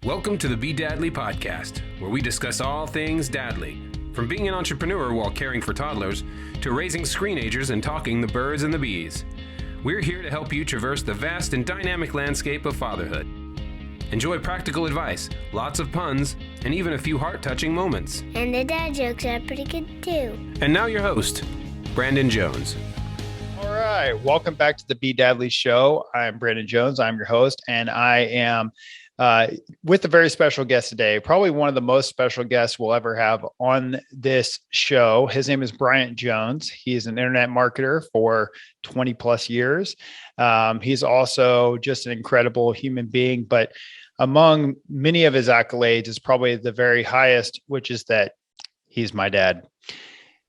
Welcome to the Bedadly podcast, where we discuss all things dadly, from being an entrepreneur while caring for toddlers to raising screenagers and talking the birds and the bees. We're here to help you traverse the vast and dynamic landscape of fatherhood. Enjoy practical advice, lots of puns, and even a few heart-touching moments. And the dad jokes are pretty good too. And now your host, Brandon Jones. All right, welcome back to the Bedadly show. I'm Brandon Jones. I'm your host, and I am with a very special guest today, probably one of the most special guests we'll ever have on this show. His name is Bryant Jones. He is an internet marketer for 20 plus years. He's also just an incredible human being, but among many of his accolades is probably the very highest, which is that he's my dad.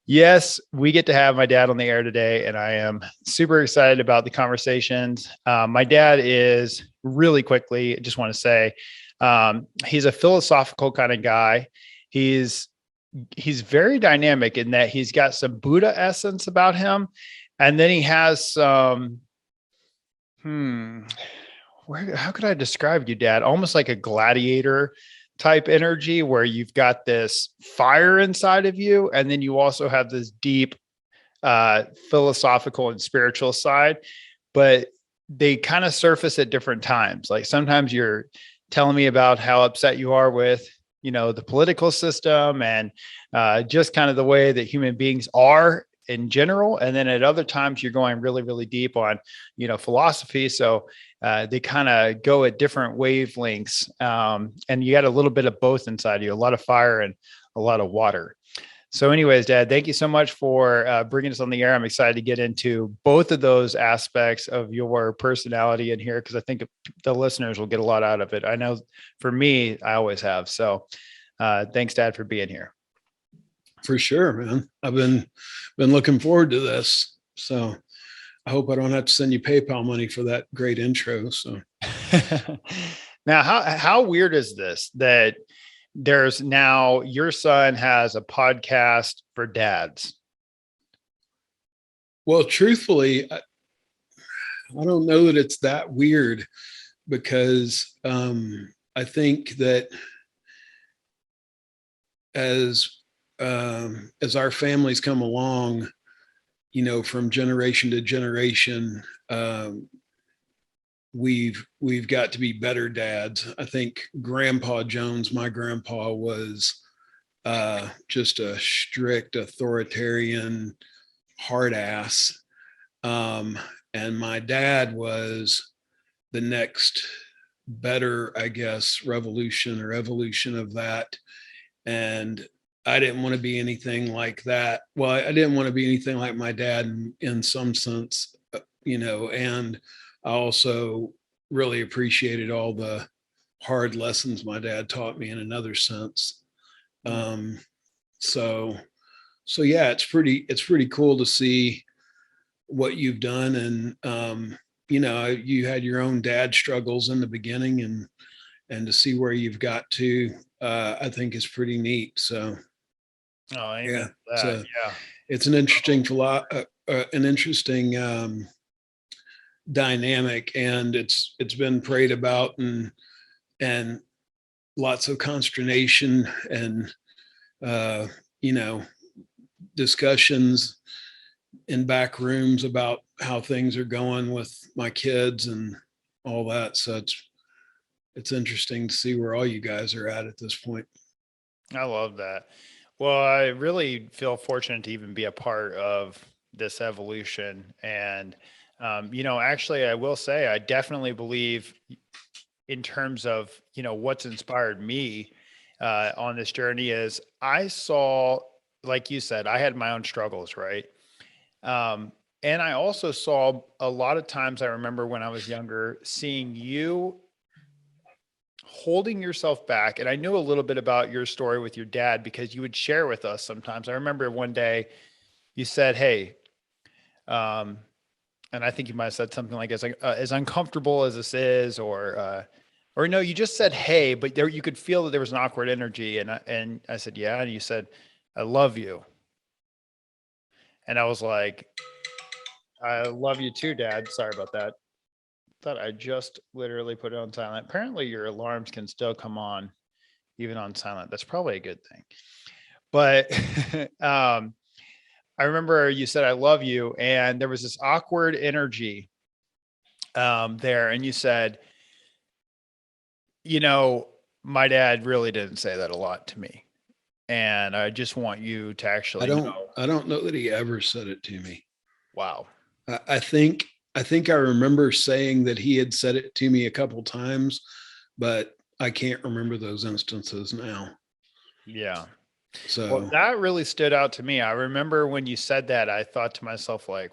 Yes, we get to have my dad on the air today, and I am super excited about the conversations. My dad is really quickly, I just want to say, he's a philosophical kind of guy. He's very dynamic in that he's got some Buddha essence about him. And then he has some, how could I describe you, Dad? Almost like a gladiator type energy where you've got this fire inside of you. And then you also have this deep philosophical and spiritual side, but they kind of surface at different times. Like sometimes you're telling me about how upset you are with, the political system and just kind of the way that human beings are in general. And then at other times you're going really, really deep on, philosophy. So they kind of go at different wavelengths. And you got a little bit of both inside you, a lot of fire and a lot of water. So anyways, Dad, thank you so much for bringing us on the air. I'm excited to get into both of those aspects of your personality in here, because I think the listeners will get a lot out of it. I know for me, I always have. So thanks, Dad, for being here. For sure, man. I've been looking forward to this. So I hope I don't have to send you PayPal money for that great intro. So now, how weird is this that there's now your son has a podcast for dads? Well, truthfully, I don't know that it's that weird, because I think that as our families come along, from generation to generation, we've got to be better dads. I think Grandpa Jones, my grandpa, was just a strict authoritarian hard ass. And my dad was the next better, I guess, revolution or evolution of that. And I didn't want to be anything like that. Well, I didn't want to be anything like my dad in some sense, and I also really appreciated all the hard lessons my dad taught me in another sense. So yeah, it's pretty cool to see what you've done. And, you had your own dad struggles in the beginning, and to see where you've got to, I think is pretty neat. So yeah, it's an interesting dynamic, and it's been prayed about, and lots of consternation and discussions in back rooms about how things are going with my kids and all that. So it's interesting to see where all you guys are at this point. I love that. Well, I really feel fortunate to even be a part of this evolution. And, actually, I will say, I definitely believe in terms of, what's inspired me on this journey is I saw, like you said, I had my own struggles, right? And I also saw a lot of times, I remember when I was younger, seeing you holding yourself back. And I knew a little bit about your story with your dad because you would share with us sometimes. I remember one day you said, hey, and I think you might have said something like, as uncomfortable as this is, or no, you just said, hey, but there, you could feel that there was an awkward energy. And I said, yeah. And you said, I love you. And I was like, I love you too, Dad. Sorry about that. thought I just literally put it on silent. Apparently your alarms can still come on even on silent. That's probably a good thing. But I remember you said, I love you. And there was this awkward energy there. And you said, my dad really didn't say that a lot to me. And I just want you to actually know. I don't know that he ever said it to me. Wow. I think I remember saying that he had said it to me a couple times, but I can't remember those instances now. Yeah. So well, that really stood out to me. I remember when you said that, I thought to myself, like,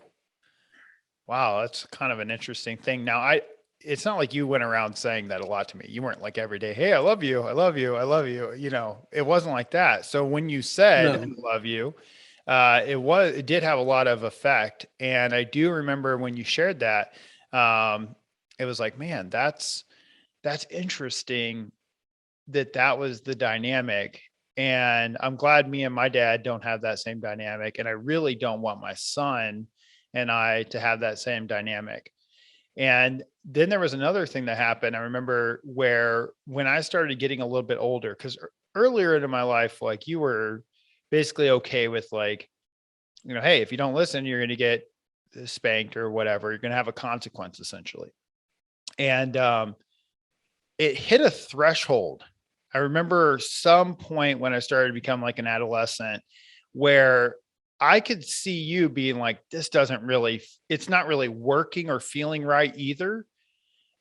wow, that's kind of an interesting thing. Now, it's not like you went around saying that a lot to me. You weren't like every day, hey, I love you. I love you. I love you. It wasn't like that. So when you said, no. I love you, it did have a lot of effect. And I do remember when you shared that, it was like, man, that's interesting that was the dynamic. And I'm glad me and my dad don't have that same dynamic. And I really don't want my son and I to have that same dynamic. And then there was another thing that happened. I remember where when I started getting a little bit older, because earlier in my life, like you were basically okay with like, hey, if you don't listen, you're going to get spanked or whatever. You're going to have a consequence essentially. And it hit a threshold. I remember some point when I started to become like an adolescent where I could see you being like, it's not really working or feeling right either.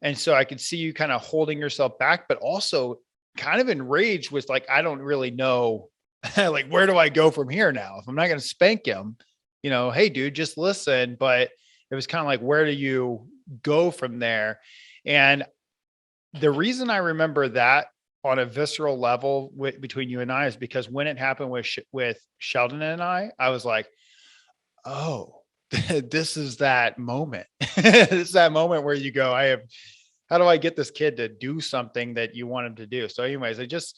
And so I could see you kind of holding yourself back, but also kind of enraged with like, I don't really know, like, where do I go from here now? If I'm not going to spank him, hey dude, just listen. But it was kind of like, where do you go from there? And the reason I remember that on a visceral level between you and I is because when it happened with Sheldon and I was like, oh, this is that moment. It's that moment where you go, how do I get this kid to do something that you want him to do? So anyways, I just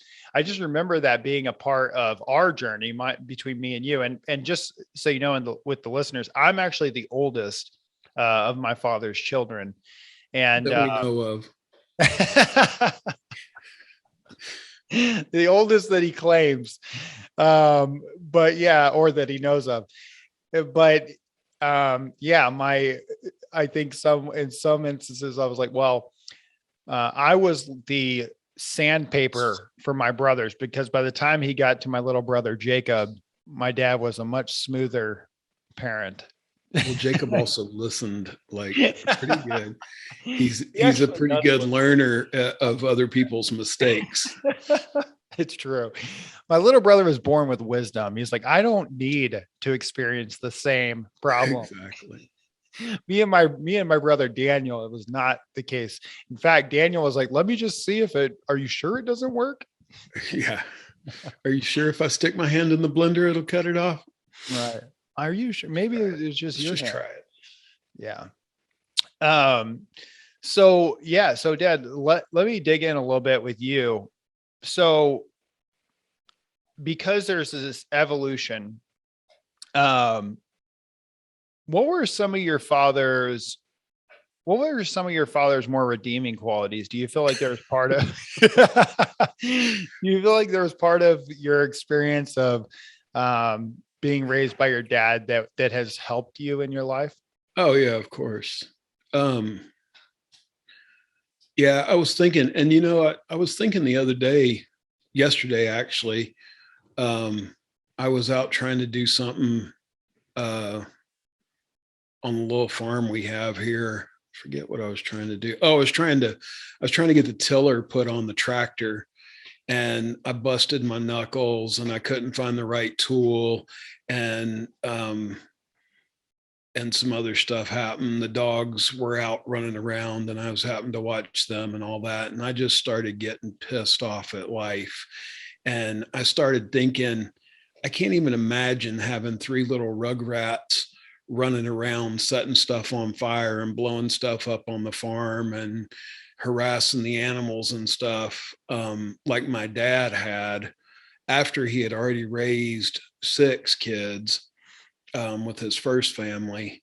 remember that being a part of our journey between me and you. And just so you know, with the listeners, I'm actually the oldest of my father's children. And that we know of. The oldest that he claims, but yeah, or that he knows of. But I think in some instances I was like, well, I was the sandpaper for my brothers, because by the time he got to my little brother Jacob, my dad was a much smoother parent. Well, Jacob also listened like pretty good. He's a pretty good learner of other people's mistakes. It's true. My little brother was born with wisdom. He's like, I don't need to experience the same problem. Exactly. Me and my brother Daniel, it was not the case. In fact, Daniel was like, let me just see are you sure it doesn't work? Yeah. Are you sure if I stick my hand in the blender, it'll cut it off? Right. Are you sure? Maybe it's just Let's just try it. Yeah. So Dad, let me dig in a little bit with you. So because there's this evolution, what were some of your father's more redeeming qualities? Do you feel like there was part of your experience of being raised by your dad that has helped you in your life? Oh yeah, of course. Yeah, I was thinking, and I was thinking yesterday actually, I was out trying to do something on the little farm we have here. Forget what I was trying to do. Oh, I was trying to get the tiller put on the tractor, and I busted my knuckles and I couldn't find the right tool, and some other stuff happened. The dogs were out running around and I was having to watch them and all that. And I just started getting pissed off at life. And I started thinking, I can't even imagine having 3 little rugrats running around, setting stuff on fire and blowing stuff up on the farm and harassing the animals and stuff, like my dad had after he had already raised 6 kids with his first family.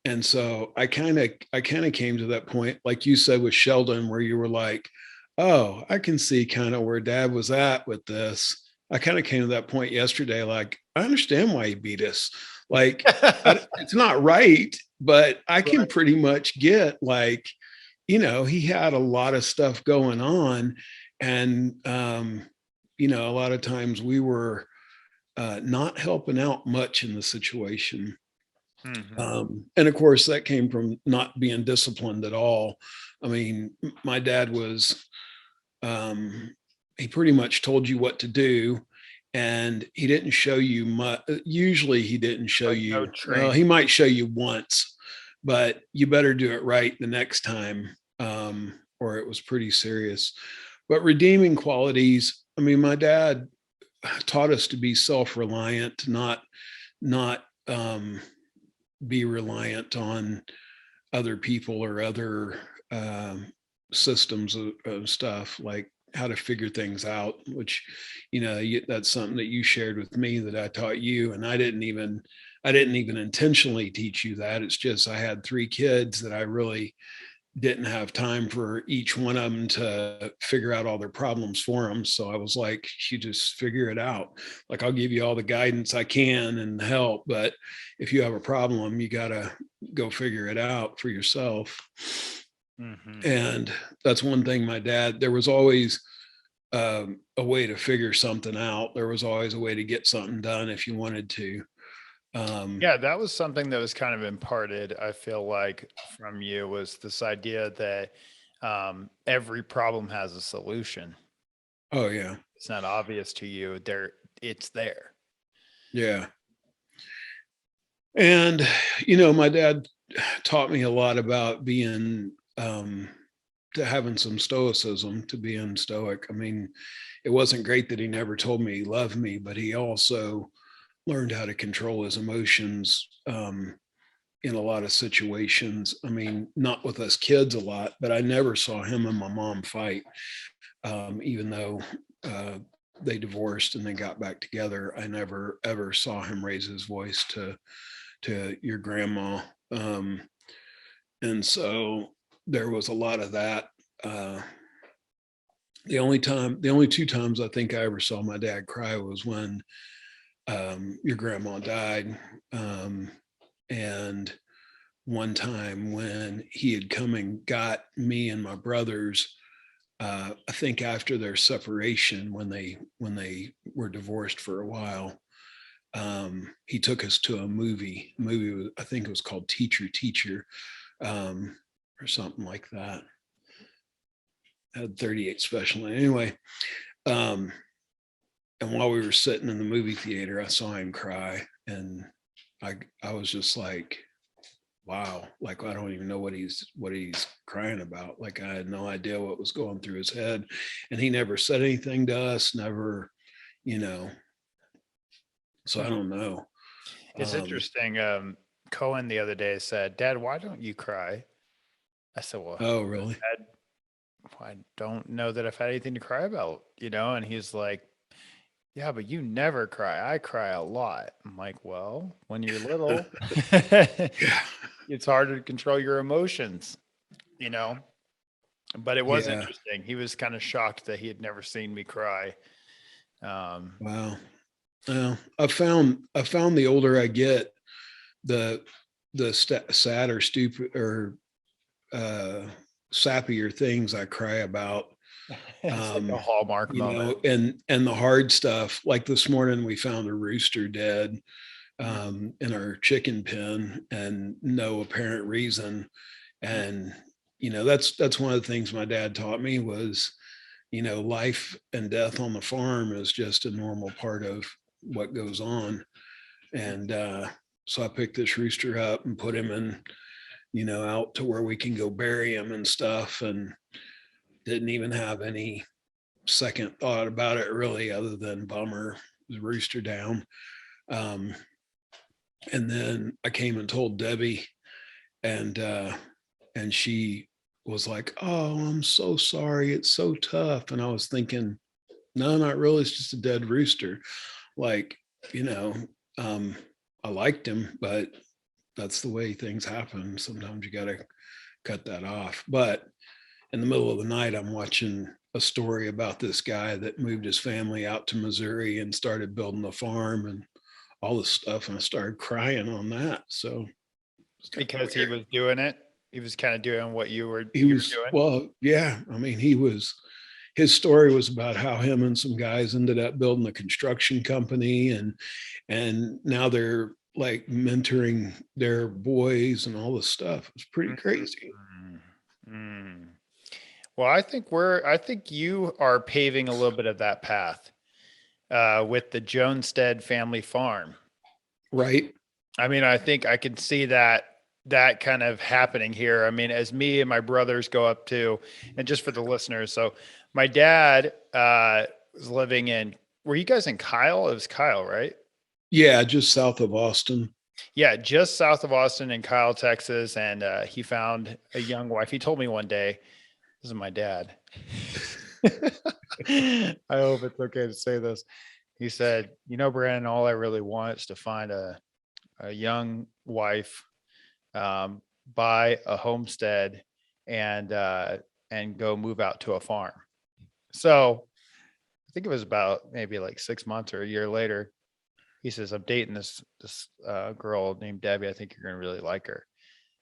And so I kind of came to that point, like you said with Sheldon, where you were like, oh, I can see kind of where dad was at with this. I kind of came to that point yesterday, like, I understand why he beat us. Like, it's not right, but I can pretty much get, like, he had a lot of stuff going on. And, a lot of times we were not helping out much in the situation. And of course, that came from not being disciplined at all. I mean, my dad was, he pretty much told you what to do, and he didn't show you much. Usually, he didn't show Like you. no Well, training. he might show you once, but you better do it right the next time, or it was pretty serious. But redeeming qualities. I mean, my dad taught us to be self-reliant, not be reliant on other people or other systems of stuff, like how to figure things out, which, that's something that you shared with me that I taught you. And I didn't even intentionally teach you that. It's just, I had 3 kids that I really didn't have time for each one of them to figure out all their problems for them. So I was like, you just figure it out. Like, I'll give you all the guidance I can and help, but if you have a problem, you got to go figure it out for yourself. And that's one thing there was always a way to figure something out. There was always a way to get something done if you wanted to. Yeah, that was something that was kind of imparted, I feel like, from you, was this idea that every problem has a solution. Oh yeah. It's not obvious to you. It's there. Yeah. And, my dad taught me a lot about being, to having some stoicism, to being stoic. I mean, it wasn't great that he never told me he loved me, but he also learned how to control his emotions in a lot of situations. I mean, not with us kids a lot, but I never saw him and my mom fight, even though they divorced and they got back together. I never ever saw him raise his voice to your grandma. And so there was a lot of that. The only 2 times I think I ever saw my dad cry was when your grandma died. And one time when he had come and got me and my brothers, I think after their separation, when they were divorced for a while, he took us to a movie. I think it was called Teacher, or something like that. Had 38 special. Anyway, and while we were sitting in the movie theater, I saw him cry, and I was just like, wow, like, I don't even know what he's crying about. Like, I had no idea what was going through his head, and he never said anything to us, never, so I don't know. It's interesting. Cohen the other day said, "Dad, why don't you cry?" I said, "Well, oh, really? Dad, I don't know that I've had anything to cry about, And he's like, "Yeah, but you never cry. I cry a lot." I'm like, "Well, when you're little, Yeah. it's harder to control your emotions, But it was Yeah. interesting. He was kind of shocked that he had never seen me cry. Wow. Well, I found the older I get, the sadder, stupid, or sappier things I cry about. It's like a Hallmark moment. And the hard stuff. Like this morning, we found a rooster dead in our chicken pen, and no apparent reason. And that's one of the things my dad taught me was, life and death on the farm is just a normal part of what goes on. And so I picked this rooster up and put him in, out to where we can go bury him and stuff, and didn't even have any second thought about it really, other than bummer, the rooster down. And then I came and told Debbie, and she was like, "Oh, I'm so sorry. It's so tough." And I was thinking, no, not really. It's just a dead rooster. Like, I liked him, but that's the way things happen. Sometimes you got to cut that off. But in the middle of the night, I'm watching a story about this guy that moved his family out to Missouri and started building a farm and all this stuff. And I started crying on that. So Because he was doing it. He was kind of doing what you were doing. Well, yeah. I mean, his story was about how him and some guys ended up building a construction company, and now they're like mentoring their boys and all this stuff. It was pretty crazy. Mm. Well, I think you are paving a little bit of that path with the Jonestead Family Farm. Right. I mean, I think I can see that kind of happening here. I mean, as me and my brothers go up to, and just for the listeners, so my dad was living in, were you guys in Kyle? It was Kyle, right? Yeah, just south of Austin. Yeah, just south of Austin in Kyle, Texas. And he found a young wife. He told me one day, this is my dad. I hope it's okay to say this. He said, Brandon, all I really want is to find a young wife, buy a homestead, and go move out to a farm. So I think it was about maybe like 6 months or a year later. He says, I'm dating this girl named Debbie. I think you're going to really like her.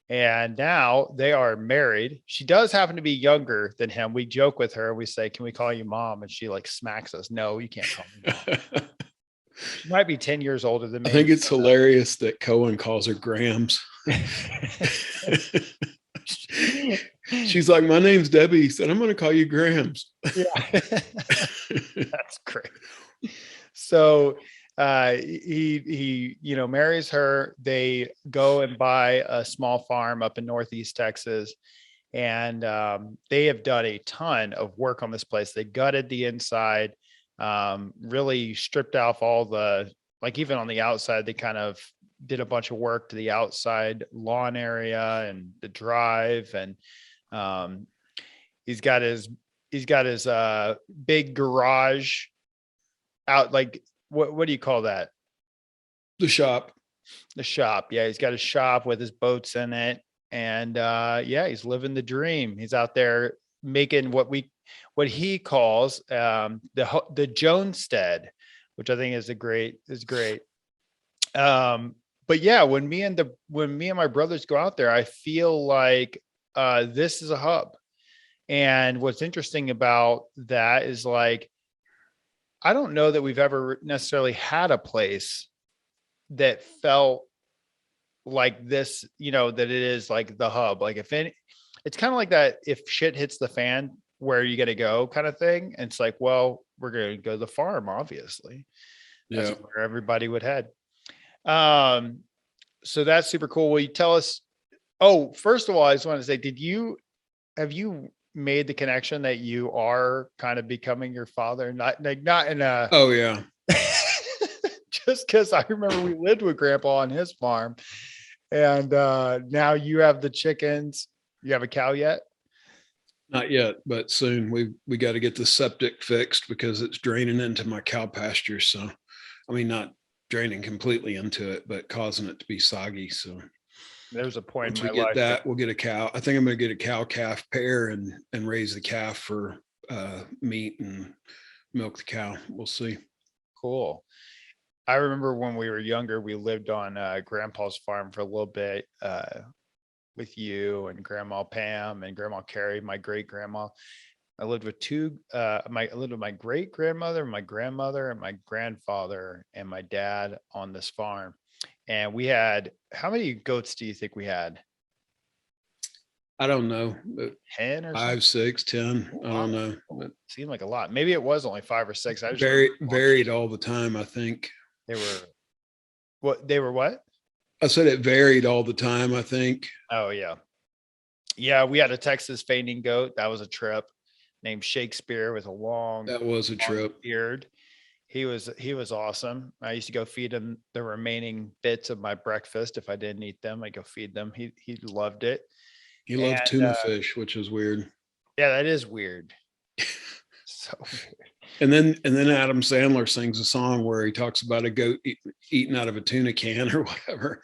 And now they are married. She does happen to be younger than him. We joke with her. We say, can we call you mom? And she like smacks us. No, you can't call me mom. She might be 10 years older than me. I think it's hilarious that Cohen calls her Grams. She's like, my name's Debbie. He said, I'm going to call you Grams. Yeah. That's great. So he marries her. They go and buy a small farm up in Northeast Texas. And they have done a ton of work on this place. They gutted the inside, really stripped off all the, like even on the outside, they kind of did a bunch of work to the outside lawn area and the drive. And he's got his big garage out. Like, what do you call that? The shop. Yeah. He's got a shop with his boats in it. And he's living the dream. He's out there making what he calls the Jonestead, which I think is great. But yeah, when me and my brothers go out there, I feel like this is a hub. And what's interesting about that is, like, I don't know that we've ever necessarily had a place that felt like this, that it is like the hub. Like it's kind of like that. If shit hits the fan, where are you going to go kind of thing. And it's like, well, we're going to go to the farm. Obviously. That's where everybody would head. So that's super cool. Will you tell us, first of all, I just want to say, have you made the connection that you are kind of becoming your father? Not in a, oh yeah. Just because I remember we lived with Grandpa on his farm, and now you have the chickens. You have a cow yet? Not yet, but soon. We got to get the septic fixed because it's draining into my cow pasture. So, I mean, not draining completely into it, but causing it to be soggy. So there's a point once we get that, we'll get a cow. I think I'm going to get a cow calf pair and raise the calf for meat and milk the cow. We'll see. Cool. I remember when we were younger, we lived on Grandpa's farm for a little bit with you and Grandma Pam and Grandma Carrie, my great grandma. I lived with I lived with my great grandmother, my grandmother, and my grandfather and my dad on this farm. And we had, how many goats do you think we had? I don't know. 10 or 5, 6, 10. I don't know. It seemed like a lot. Maybe it was only 5 or 6. I just varied all the time, I think. They were what? I said it varied all the time, I think. Oh yeah. Yeah, we had a Texas fainting goat. That was a trip. Named Shakespeare with a long beard. He was awesome. I used to go feed him the remaining bits of my breakfast. If I didn't eat them, I go feed them. He loved it. He loved tuna fish, which is weird. Yeah, that is weird. So weird. And then Adam Sandler sings a song where he talks about a goat eating out of a tuna can or whatever.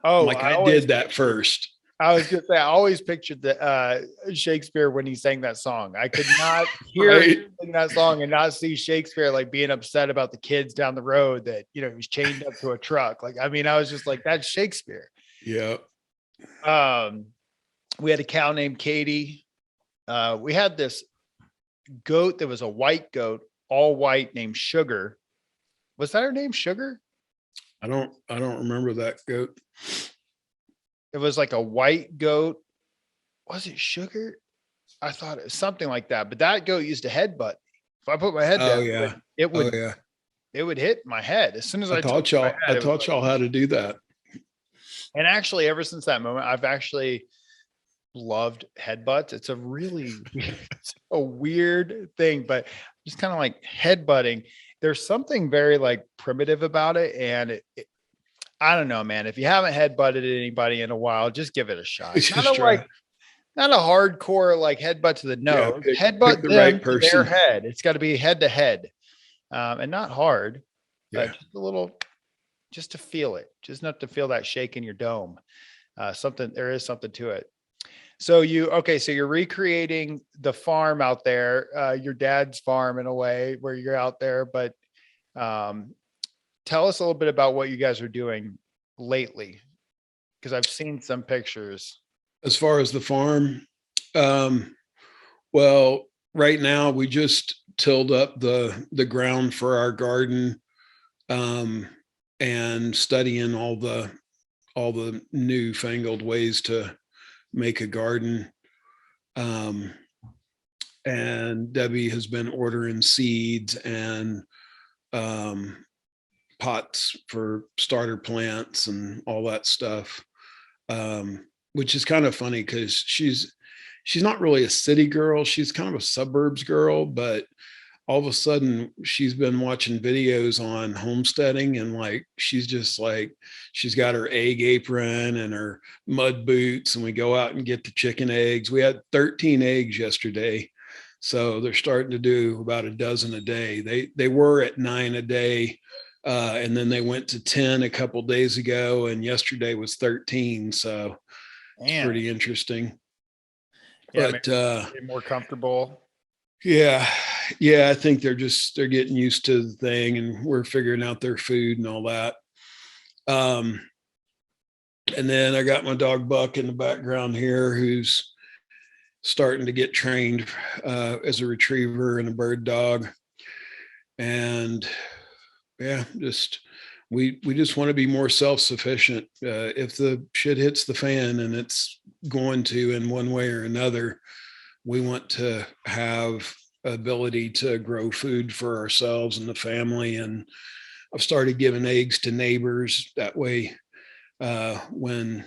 Oh, Like I did that first. I was going to say, I always pictured the Shakespeare when he sang that song. I could not hear Right. him sing that song and not see Shakespeare like being upset about the kids down the road that, he was chained up to a truck. Like, I mean, I was just like, that's Shakespeare. Yeah. We had a cow named Katie. We had this goat that was a white goat, all white, named Sugar. Was that her name, Sugar? I don't remember that goat. It was like a white goat. Was it Sugar? I thought it was something like that. But that goat used to headbutt. If I put my head Oh down, yeah. it would Oh yeah. it would hit my head as soon as I taught y'all. I taught y'all how to do that. And actually, ever since that moment, I've actually loved headbutts. It's a really it's a weird thing, but just kind of like headbutting. There's something very like primitive about it, and I don't know, man. If you haven't headbutted anybody in a while, just give it a shot. Not a hardcore like headbutt to the nose. Headbutt the them right to their person. head. It's got to be head to head, and not hard. Yeah. Just a little, just to feel it, just not to feel that shake in your dome. There is something to it. So you're recreating the farm out there, your dad's farm in a way where you're out there, but tell us a little bit about what you guys are doing lately, because I've seen some pictures. As far as the farm, well, right now we just tilled up the ground for our garden, and studying all the newfangled ways to make a garden. And Debbie has been ordering seeds and pots for starter plants and all that stuff, which is kind of funny because she's not really a city girl. She's kind of a suburbs girl, but all of a sudden she's been watching videos on homesteading, and like she's got her egg apron and her mud boots, and we go out and get the chicken eggs. We had 13 eggs yesterday, so they're starting to do about a dozen a day. They were at 9 a day, and then they went to 10 a couple days ago, and yesterday was 13. So it's pretty interesting. Yeah, but more comfortable. Yeah, I think they're getting used to the thing, and we're figuring out their food and all that. And then I got my dog Buck in the background here, who's starting to get trained as a retriever and a bird dog. And yeah, we just want to be more self-sufficient. If the shit hits the fan, and it's going to in one way or another, we want to have ability to grow food for ourselves and the family. And I've started giving eggs to neighbors that way. When,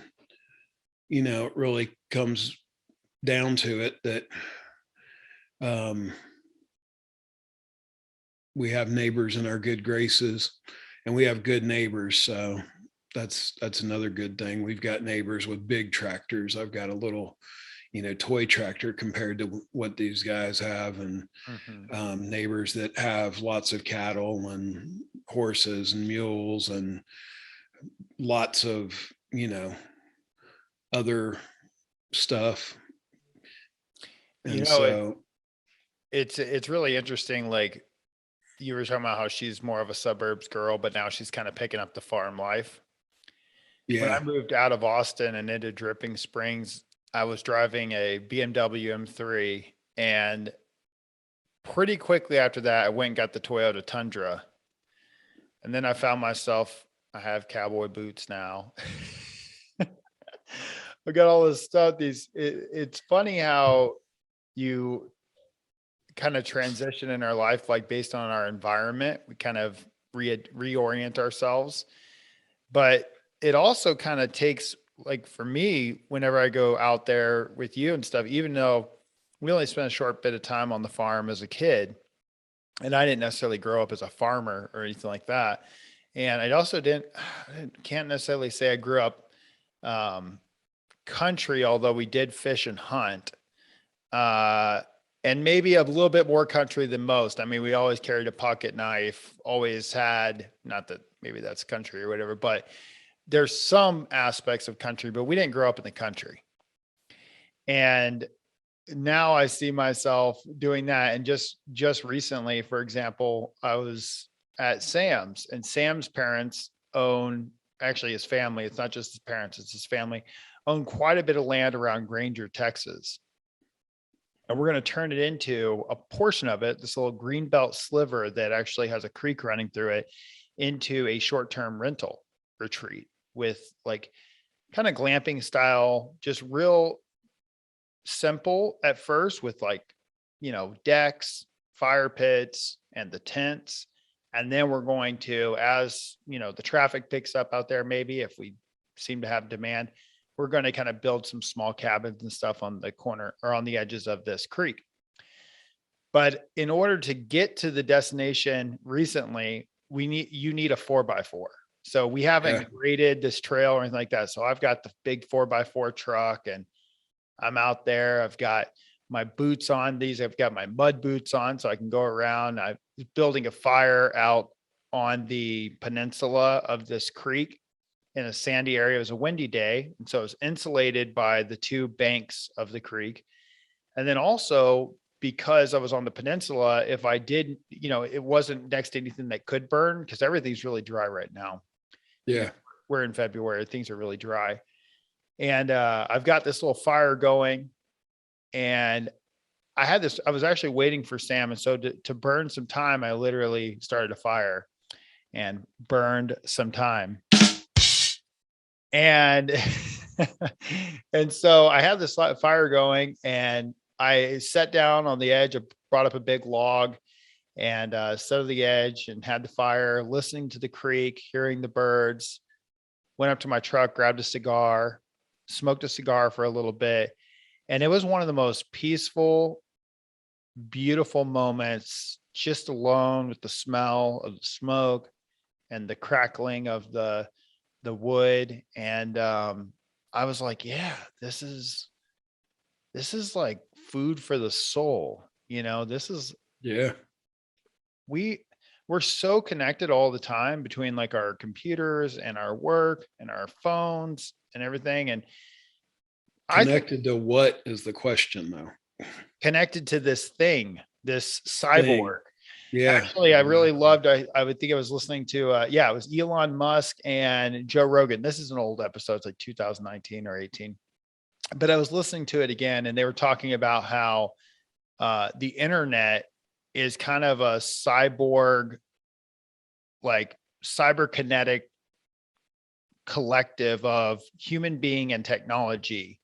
it really comes down to it, that we have neighbors in our good graces, and we have good neighbors. So that's another good thing. We've got neighbors with big tractors. I've got a little toy tractor compared to what these guys have, and neighbors that have lots of cattle and horses and mules and lots of other stuff. And it's really interesting. Like you were talking about how she's more of a suburbs girl, but now she's kind of picking up the farm life. Yeah. When I moved out of Austin and into Dripping Springs, I was driving a BMW M3, and pretty quickly after that, I went and got the Toyota Tundra. And then I found myself, I have cowboy boots now. I got all this stuff. It's funny how you kind of transition in our life, like based on our environment, we kind of reorient ourselves. But it also kind of takes, like for me, whenever I go out there with you and stuff, even though we only spent a short bit of time on the farm as a kid, and I didn't necessarily grow up as a farmer or anything like that. And I also can't necessarily say I grew up country, although we did fish and hunt, and maybe a little bit more country than most. I mean, we always carried a pocket knife, always had, not that maybe that's country or whatever, but there's some aspects of country, but we didn't grow up in the country. And now I see myself doing that. And just recently, for example, I was at Sam's, and Sam's parents own, actually his family, it's not just his parents, it's his family, own quite a bit of land around Granger, Texas. And we're going to turn it into a portion of it, this little greenbelt sliver that actually has a creek running through it, into a short-term rental retreat with like kind of glamping style, just real simple at first with like, decks, fire pits, and the tents. And then we're going to, as the traffic picks up out there, maybe if we seem to have demand, we're going to kind of build some small cabins and stuff on the corner or on the edges of this creek. But in order to get to the destination recently, you need a 4x4. So we haven't graded this trail or anything like that. So I've got the big 4x4 truck, and I'm out there. I've got my boots on. I've got my mud boots on so I can go around. I'm building a fire out on the peninsula of this creek in a sandy area. It was a windy day, and so it was insulated by the two banks of the creek. And then also, because I was on the peninsula, if I did, it wasn't next to anything that could burn, because everything's really dry right now. Yeah. We're in February. Things are really dry. And I've got this little fire going, and I was actually waiting for Sam. And so to burn some time, I literally started a fire and burned some time. And, and so I had this fire going, and I sat down on the edge, I brought up a big log and sat on the edge and had the fire, listening to the creek, hearing the birds, went up to my truck, grabbed a cigar, smoked a cigar for a little bit. And it was one of the most peaceful, beautiful moments, just alone with the smell of the smoke and the crackling of the wood. And I was like, yeah, this is like food for the soul. This is, we're so connected all the time between like our computers and our work and our phones and everything. And connected to what is the question though? Connected to this thing, this cyborg. Yeah. Actually, I really loved, I would think I was listening to, it was Elon Musk and Joe Rogan. This is an old episode. It's like 2019 or 18, but I was listening to it again, and they were talking about how the internet is kind of a cyborg, like cyberkinetic collective of human being and technology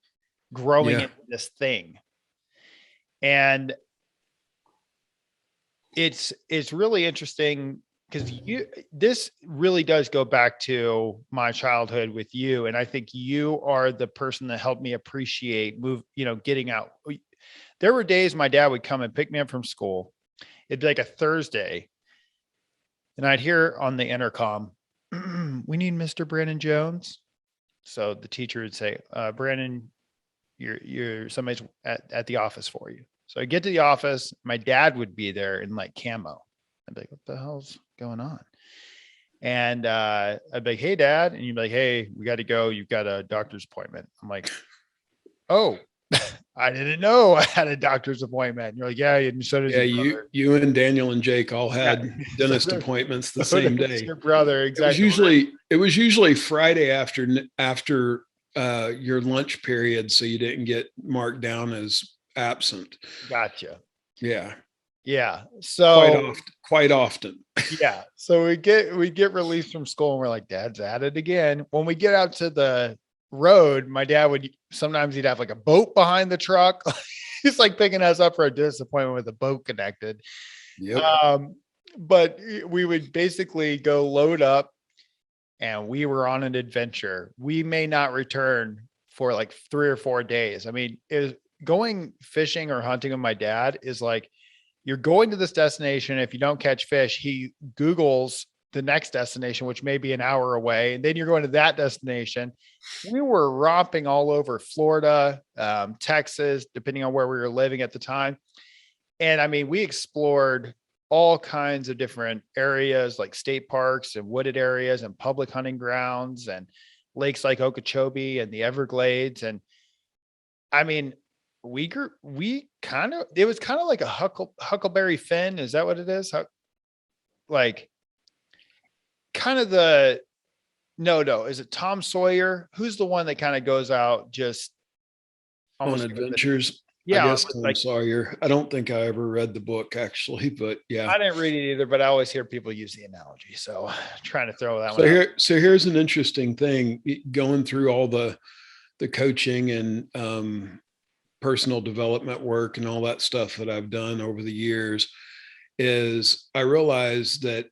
growing into this thing. And it's really interesting because this really does go back to my childhood with you. And I think you are the person that helped me appreciate getting out. There were days my dad would come and pick me up from school. It'd be like a Thursday, and I'd hear on the intercom, "We need Mr. Brandon Jones." So the teacher would say, "Brandon, you're somebody's at the office for you." So I get to the office, my dad would be there in like camo. I'd be like, "What the hell's going on?" And I'd be like, "Hey, Dad." And you'd be like, "Hey, we got to go. You've got a doctor's appointment." I'm like, "Oh, I didn't know I had a doctor's appointment." And you're like, "Yeah, and so does your brother." You and Daniel and Jake all had dentist appointments the same day. Your brother, exactly. It was usually Friday after your lunch period, so you didn't get marked down as absent. Gotcha. Yeah. So quite often. Yeah. So we get released from school, and we're like, "Dad's at it again." When we get out to the road, my dad he'd have like a boat behind the truck. He's like picking us up for a disappointment with a boat connected. Yep. But we would basically go load up, and we were on an adventure. We may not return for like 3 or 4 days. I mean, going fishing or hunting with my dad is like, you're going to this destination. If you don't catch fish, he Googles the next destination, which may be an hour away. And then you're going to that destination. We were romping all over Florida, Texas, depending on where we were living at the time. And I mean, we explored all kinds of different areas like state parks and wooded areas and public hunting grounds. And lakes like Okeechobee and the Everglades. And I mean, it was kind of like a Huckleberry Finn. Is that what it is? Like kind of no, is it Tom Sawyer? Who's the one that kind of goes out just On adventures? I Yeah. guess Tom Sawyer. I don't think I ever read the book actually, but yeah. I didn't read it either, but I always hear people use the analogy. So trying to throw that one out. So here's an interesting thing going through all the coaching and personal development work and all that stuff that I've done over the years is I realized that,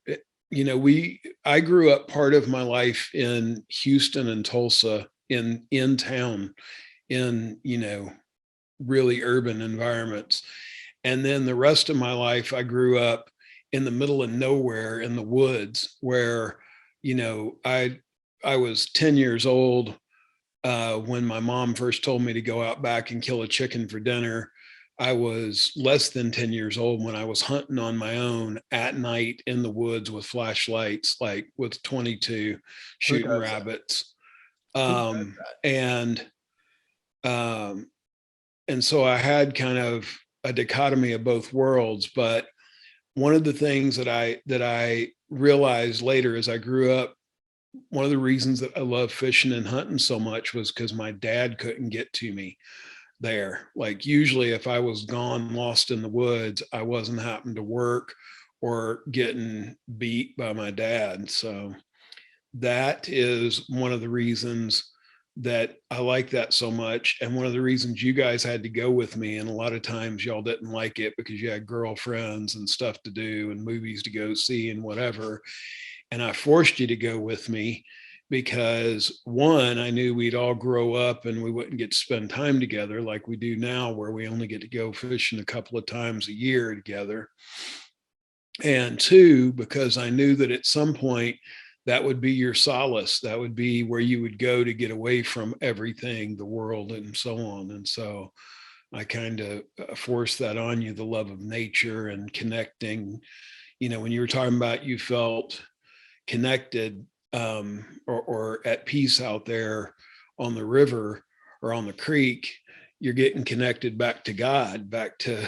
I grew up part of my life in Houston and Tulsa in town, in, really urban environments. And then the rest of my life, I grew up in the middle of nowhere in the woods where, I was 10 years old when my mom first told me to go out back and kill a chicken for dinner. I was less than 10 years old when I was hunting on my own at night in the woods with flashlights, like with 22, shooting rabbits. And so I had kind of a dichotomy of both worlds. But one of the things that I realized later as I grew up, one of the reasons that I love fishing and hunting so much was because my dad couldn't get to me there. Like usually if I was gone, lost in the woods, I wasn't having to work or getting beat by my dad. So that is one of the reasons that I like that so much. And one of the reasons you guys had to go with me. And a lot of times y'all didn't like it because you had girlfriends and stuff to do and movies to go see and whatever. And I forced you to go with me because one, I knew we'd all grow up and we wouldn't get to spend time together like we do now, where we only get to go fishing a couple of times a year together. And two, because I knew that at some point that would be your solace. That would be where you would go to get away from everything, the world and so on. And so I kind of forced that on you, the love of nature and connecting. When you were talking about you felt connected or at peace out there on the river or on the creek, you're getting connected back to God, back to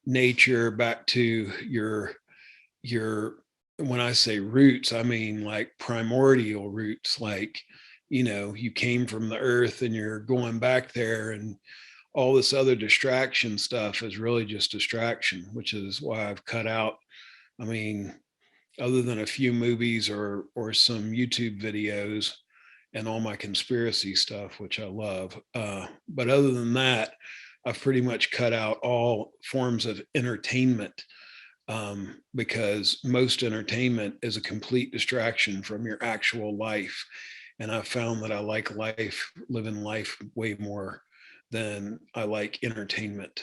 nature, back to your when I say roots, I mean like primordial roots, like, you came from the earth and you're going back there, and all this other distraction stuff is really just distraction, which is why I've cut out, I mean, other than a few movies or some YouTube videos and all my conspiracy stuff, which I love. But other than that, I've pretty much cut out all forms of entertainment because most entertainment is a complete distraction from your actual life. And I've found that I like living life way more than I like entertainment.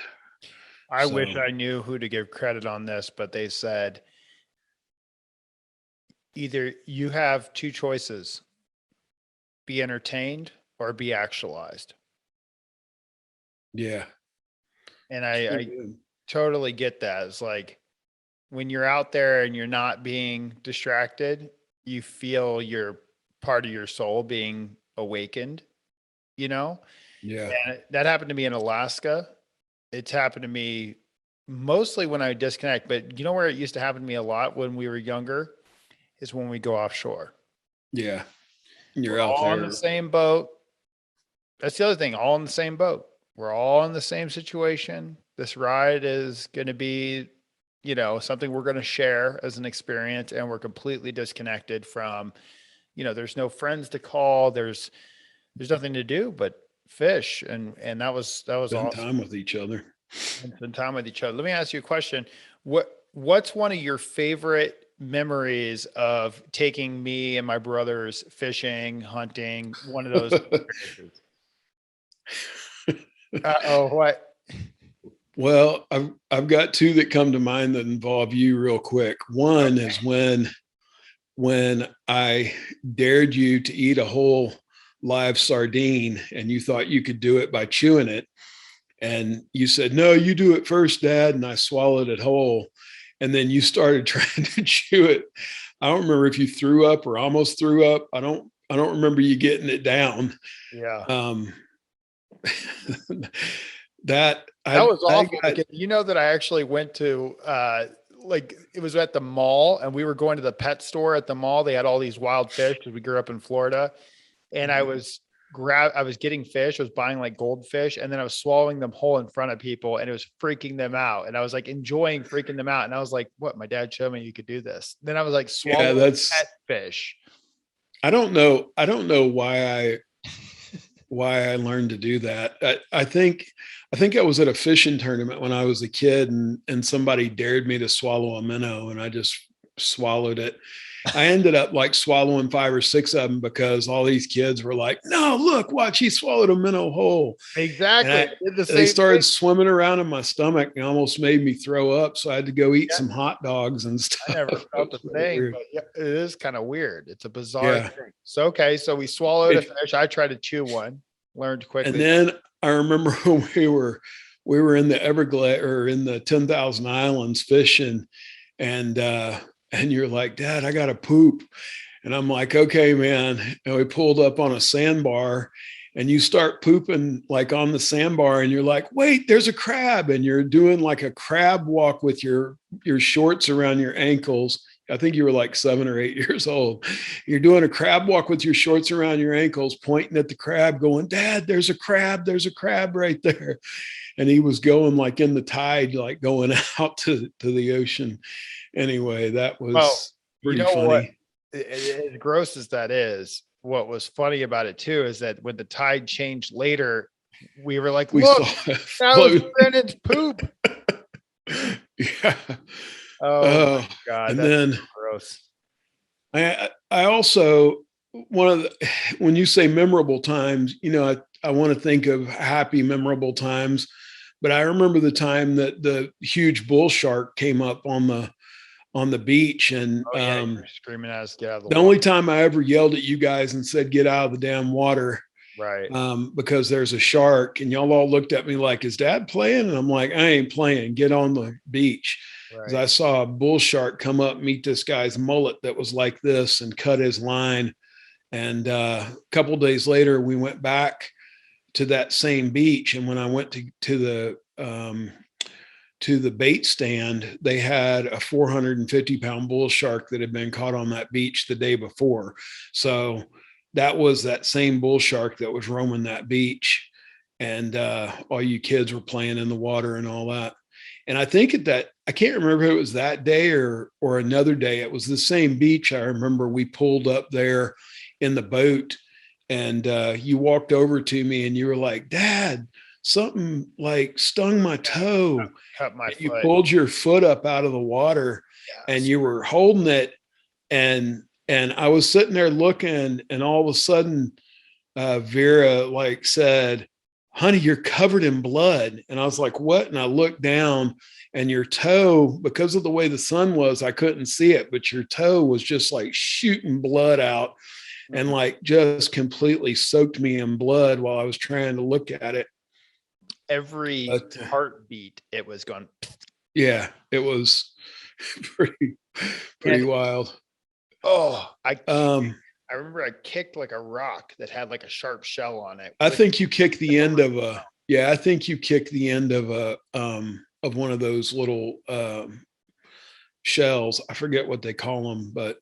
I wish I knew who to give credit on this, but they said either you have two choices: be entertained or be actualized. Yeah. And I totally get that. It's like when you're out there and you're not being distracted, you feel your part of your soul being awakened, Yeah. And that happened to me in Alaska. It's happened to me mostly when I disconnect, but you know where it used to happen to me a lot when we were younger is when we go offshore. Yeah. You're We're out all there on the same boat. That's the other thing, all in the same boat. We're all in the same situation. This ride is going to be, something we're going to share as an experience, and we're completely disconnected from, there's no friends to call. There's nothing to do but fish. And that was spend awesome. time with each other. And spend time with each other. Let me ask you a question. What's one of your favorite memories of taking me and my brothers fishing, hunting, one of those experiences? What? Well, I've got two that come to mind that involve you real quick. One is when I dared you to eat a whole live sardine and you thought you could do it by chewing it. And you said, no, you do it first, Dad. And I swallowed it whole. And then you started trying to chew it. I don't remember if you threw up or almost threw up. I don't remember you getting it down. Yeah. That was awful because you know that I actually went to like it was at the mall and we were going to the pet store at the mall. They had all these wild fish because we grew up in Florida. And I was getting fish, I was buying like goldfish, and then I was swallowing them whole in front of people and it was freaking them out. And I was like enjoying freaking them out. And I was like, what? My dad showed me you could do this. Then I was like swallowing pet fish. I don't know why I learned to do that. I think I was at a fishing tournament when I was a kid and somebody dared me to swallow a minnow and I just swallowed it. I ended up like swallowing 5 or 6 of them because all these kids were like, no, look, watch, he swallowed a minnow whole. Exactly. They started swimming around in my stomach and almost made me throw up. So I had to go eat some hot dogs and stuff. I never felt a thing, but yeah, it is kind of weird. It's a bizarre thing. So, okay. So we swallowed a fish. I tried to chew one, learned quickly. And then I remember when we were in the Everglades or in the 10,000 Islands fishing and you're like, Dad, I got to poop. And I'm like, okay, man. And we pulled up on a sandbar and you start pooping like on the sandbar and you're like, wait, there's a crab. And you're doing like a crab walk with your shorts around your ankles. I think you were like 7 or 8 years old. You're doing a crab walk with your shorts around your ankles, pointing at the crab going, Dad, there's a crab right there. And he was going like in the tide, like going out to the ocean. Anyway, that was pretty funny. What, as gross as that is, what was funny about it too is that when the tide changed later, we were like, look, that was Brennan's poop. Yeah. Oh my God. And then gross. I also, when you say memorable times, I want to think of happy, memorable times, but I remember the time that the huge bull shark came up on the beach and screaming at us, get out of the water. Only time I ever yelled at you guys and said, get out of the damn water. Right. Because there's a shark and y'all all looked at me like, is Dad playing? And I'm like, I ain't playing, get on the beach. Right. I saw a bull shark come up, meet this guy's mullet that was like this and cut his line. And a couple of days later, we went back to that same beach. And when I went to the bait stand, they had a 450-pound bull shark that had been caught on that beach the day before. So that was that same bull shark that was roaming that beach. And all you kids were playing in the water and all that. And I think I can't remember if it was that day or another day. It was the same beach. I remember we pulled up there in the boat and you walked over to me and you were like, Dad, something like stung my toe. Cut my foot. You pulled your foot up out of the water and you were holding it. And I was sitting there looking and all of a sudden Vera like said, honey, you're covered in blood. And I was like, what? And I looked down and your toe, because of the way the sun was, I couldn't see it, but your toe was just like shooting blood out and like just completely soaked me in blood while I was trying to look at it. Every heartbeat, it was going. Yeah, it was pretty wild. Oh, I remember I kicked like a rock that had like a sharp shell on it. I think you kicked the end of of one of those little shells. I forget what they call them, but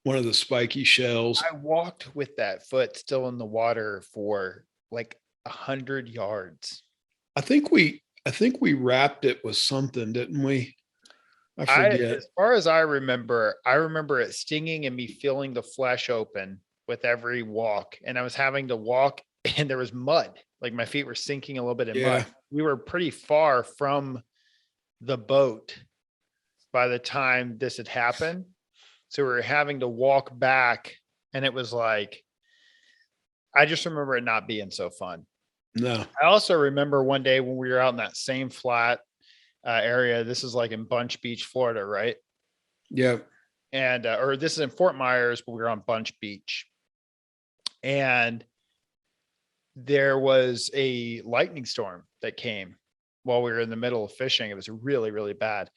one of the spiky shells. I walked with that foot still in the water for like 100 yards. I think we wrapped it with something, didn't we? I forget. As far as I remember it stinging and me feeling the flesh open with every walk. And I was having to walk and there was mud. Like my feet were sinking a little bit in mud. We were pretty far from the boat by the time this had happened. So we were having to walk back and it was like, I just remember it not being so fun. No. I also remember one day when we were out in that same flat area. This is like in Bunch Beach, Florida, right? Yeah. And or this is in Fort Myers, but we were on Bunch Beach. And there was a lightning storm that came while we were in the middle of fishing. It was really, really bad.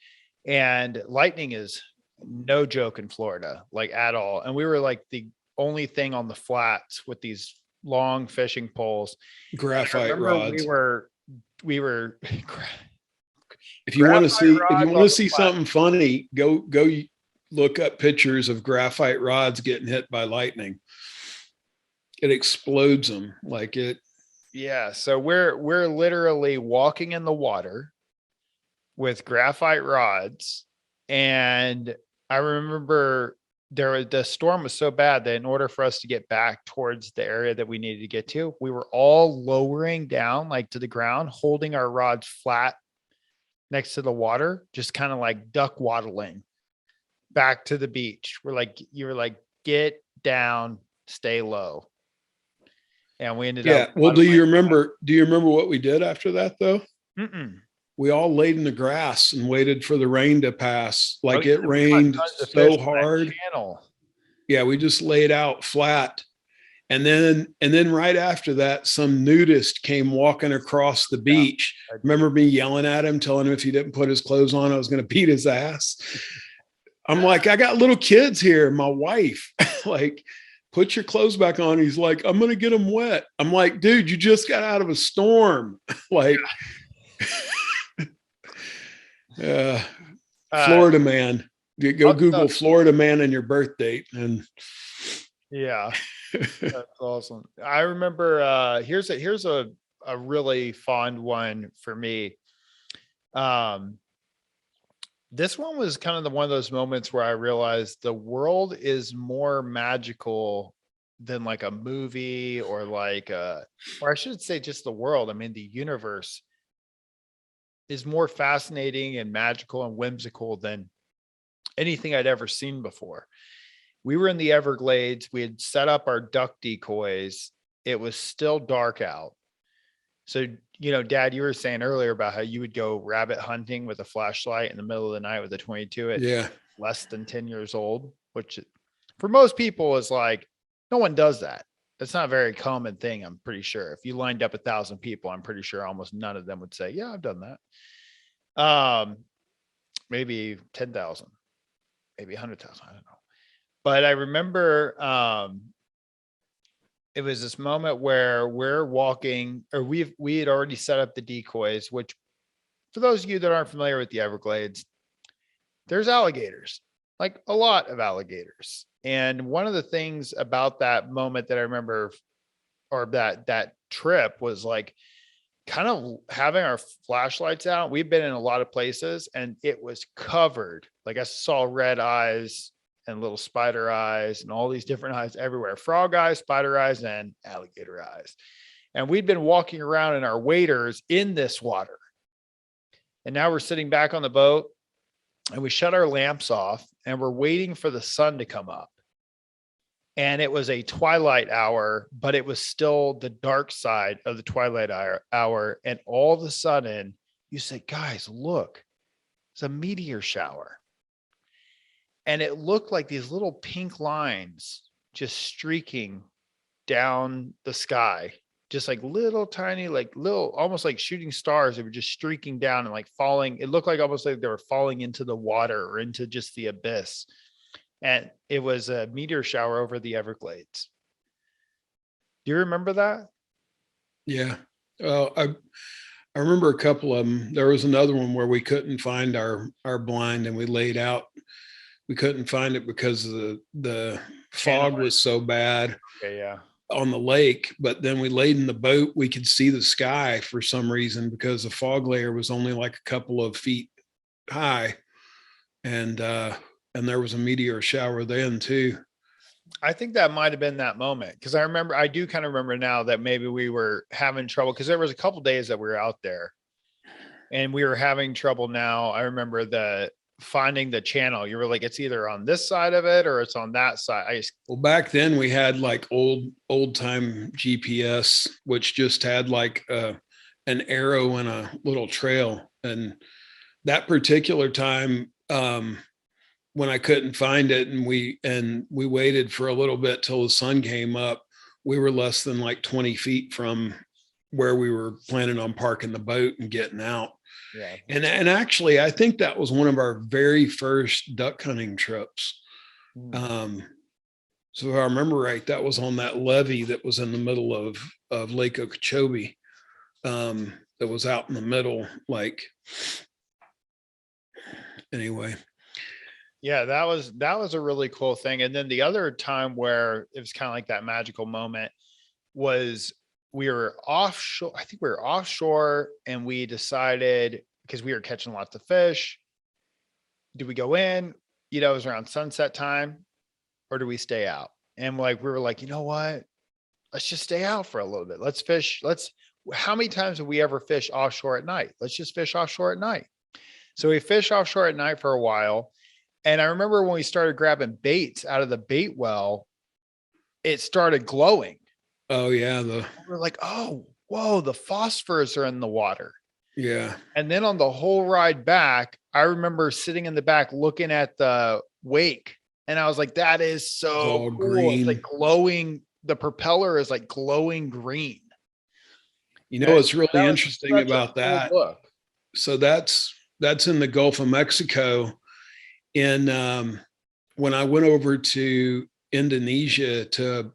And lightning is no joke in Florida, like at all. And we were like the only thing on the flats with these long fishing poles. Graphite rods. We were if you want to see flat. something funny, go look up pictures of graphite rods getting hit by lightning. It explodes them like it. Yeah. So we're literally walking in the water with graphite rods. And I remember the storm was so bad that in order for us to get back towards the area that we needed to get to, we were all lowering down like to the ground, holding our rods flat next to the water, just kind of like duck waddling back to the beach. You were like, get down, stay low. And we ended up. Well, do you remember what we did after that though? Mm-mm. We all laid in the grass and waited for the rain to pass. Like it rained so hard. Yeah, we just laid out flat. And then right after that, some nudist came walking across the beach. I remember me yelling at him, telling him if he didn't put his clothes on, I was going to beat his ass. I'm like, I got little kids here, my wife, like, put your clothes back on. He's like, I'm going to get them wet. I'm like, dude, you just got out of a storm. Like, Florida man. Go Google Florida man and your birth date. And yeah, that's awesome. I remember here's a really fond one for me. This one was kind of one of those moments where I realized the world is more magical than like a movie or or I should say just the world. I mean, the universe is more fascinating and magical and whimsical than anything I'd ever seen before. We were in the Everglades. We had set up our duck decoys. It was still dark out. So, Dad, you were saying earlier about how you would go rabbit hunting with a flashlight in the middle of the night with a 22 at less than 10 years old, which for most people is like, no one does that. That's not a very common thing, I'm pretty sure. If you lined up 1,000 people, I'm pretty sure almost none of them would say, yeah, I've done that. Maybe 10,000, maybe 100,000. I don't know. But I remember it was this moment where we're walking, or we had already set up the decoys, which for those of you that aren't familiar with the Everglades, there's alligators, like a lot of alligators. And one of the things about that moment that I remember, or that trip, was like kind of having our flashlights out. We've been in a lot of places and it was covered. Like I saw red eyes and little spider eyes and all these different eyes everywhere. Frog eyes, spider eyes, and alligator eyes. And we'd been walking around in our waders in this water. And now we're sitting back on the boat and we shut our lamps off and we're waiting for the sun to come up. And it was a twilight hour, but it was still the dark side of the twilight hour. And all of a sudden you say, guys, look, it's a meteor shower. And it looked like these little pink lines just streaking down the sky, just like little tiny, like little, almost like shooting stars. They were just streaking down and like falling. It looked like almost like they were falling into the water or into just the abyss. And it was a meteor shower over the Everglades. Do you remember that? Yeah. I remember a couple of them. There was another one where we couldn't find our blind and we laid out. We couldn't find it because the fog was so bad on the lake. But then we laid in the boat. We could see the sky for some reason because the fog layer was only like a couple of feet high. And there was a meteor shower then too. I think that might have been that moment. Cause I do kind of remember now that maybe we were having trouble. Cause there was a couple days that we were out there and we were having trouble. Now I remember finding the channel. You were like, it's either on this side of it or it's on that side. Well, back then we had like old time GPS, which just had like an arrow and a little trail. And that particular time, when I couldn't find it and we waited for a little bit till the sun came up, we were less than like 20 feet from where we were planning on parking the boat and getting out. Yeah. And actually, I think that was one of our very first duck hunting trips. So if I remember right, that was on that levee that was in the middle of Lake Okeechobee. That was out in the middle, like, anyway. Yeah, that was a really cool thing. And then the other time where it was kind of like that magical moment was we were offshore. I think we were offshore and we decided because we were catching lots of fish. Do we go in? You know, it was around sunset time, or do we stay out? And like we were like, you know what? Let's just stay out for a little bit. Let's fish. How many times have we ever fished offshore at night? Let's just fish offshore at night. So we fished offshore at night for a while. And I remember when we started grabbing baits out of the bait well, it started glowing. Oh yeah, We're like, oh, whoa, the phosphors are in the water. yeah. And then on the whole ride back, I remember sitting in the back looking at the wake. And I was like, that is so all cool. green. It's like glowing. The propeller is like glowing green. You know what's really That was interesting such a about cool that? look. So that's in the Gulf of Mexico. And when I went over to Indonesia to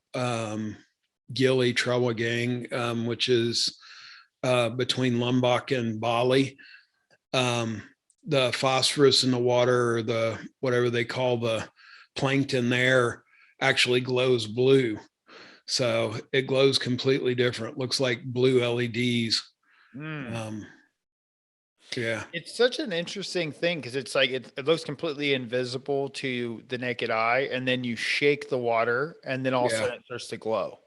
Gili Trawangan, which is between Lombok and Bali, the phosphorus in the water, or the whatever they call the plankton there, actually glows blue. So it glows completely different. Looks like blue LEDs. Yeah. It's such an interesting thing because it's like it looks completely invisible to the naked eye, and then you shake the water, and then all of a Yeah. sudden it starts to glow.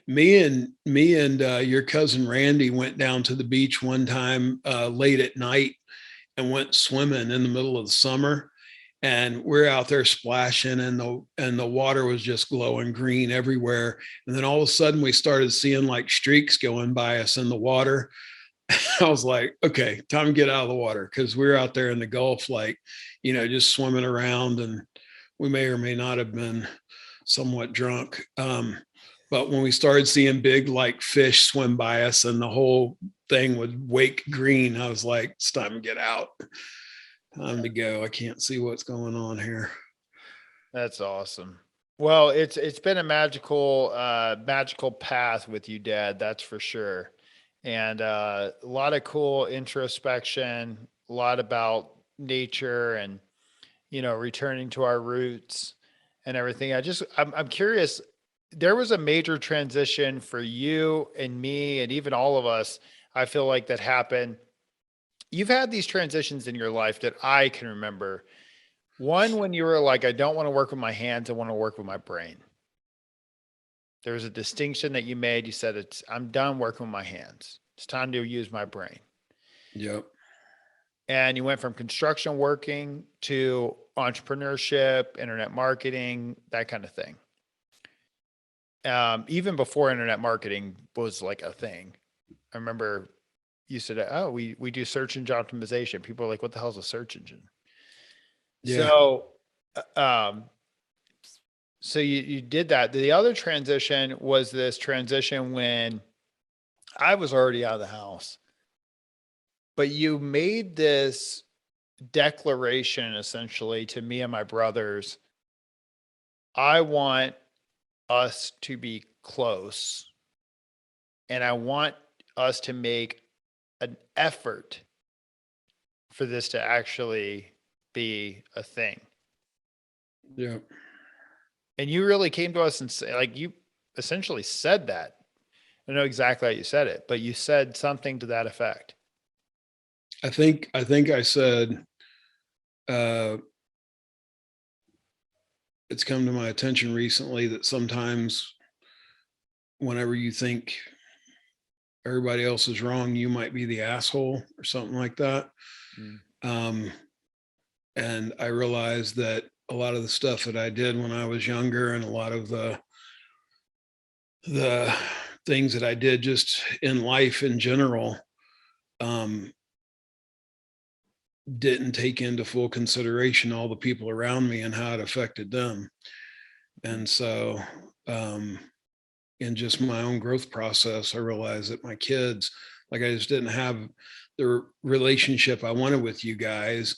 Me and your cousin Randy went down to the beach one time late at night and went swimming in the middle of the summer. And we're out there splashing, and the water was just glowing green everywhere. And then all of a sudden we started seeing like streaks going by us in the water. I was like, okay, time to get out of the water, because we were out there in the Gulf, like, just swimming around, and we may or may not have been somewhat drunk. But when we started seeing big like fish swim by us and the whole thing would wake green, I was like, it's time to get out. Time to go. I can't see what's going on here. That's awesome. Well, it's been a magical magical path with you, Dad, that's for sure. And a lot of cool introspection, a lot about nature and returning to our roots and everything. I'm curious, there was a major transition for you and me and even all of us, I feel like, that happened. You've had these transitions in your life that I can remember. One, when you were like, I don't want to work with my hands, I want to work with my brain. There was a distinction that you made. You said, I'm done working with my hands. It's time to use my brain. Yep. And you went from construction working to entrepreneurship, internet marketing, that kind of thing. Even before internet marketing was like a thing. I remember you said, oh, we do search engine optimization. People are like, what the hell is a search engine? Yeah. So you did that. The other transition was this transition when I was already out of the house, but you made this declaration essentially to me and my brothers. I want us to be close, and I want us to make an effort for this to actually be a thing. Yeah. And you really came to us and say, like, you essentially said that. I don't know exactly how you said it, but you said something to that effect. I think I said, it's come to my attention recently that sometimes whenever you think everybody else is wrong, you might be the asshole or something like that. And I realized that a lot of the stuff that I did when I was younger, and a lot of the things that I did just in life in general, didn't take into full consideration all the people around me and how it affected them. And so, in just my own growth process, I realized that my kids, like, I just didn't have the relationship I wanted with you guys.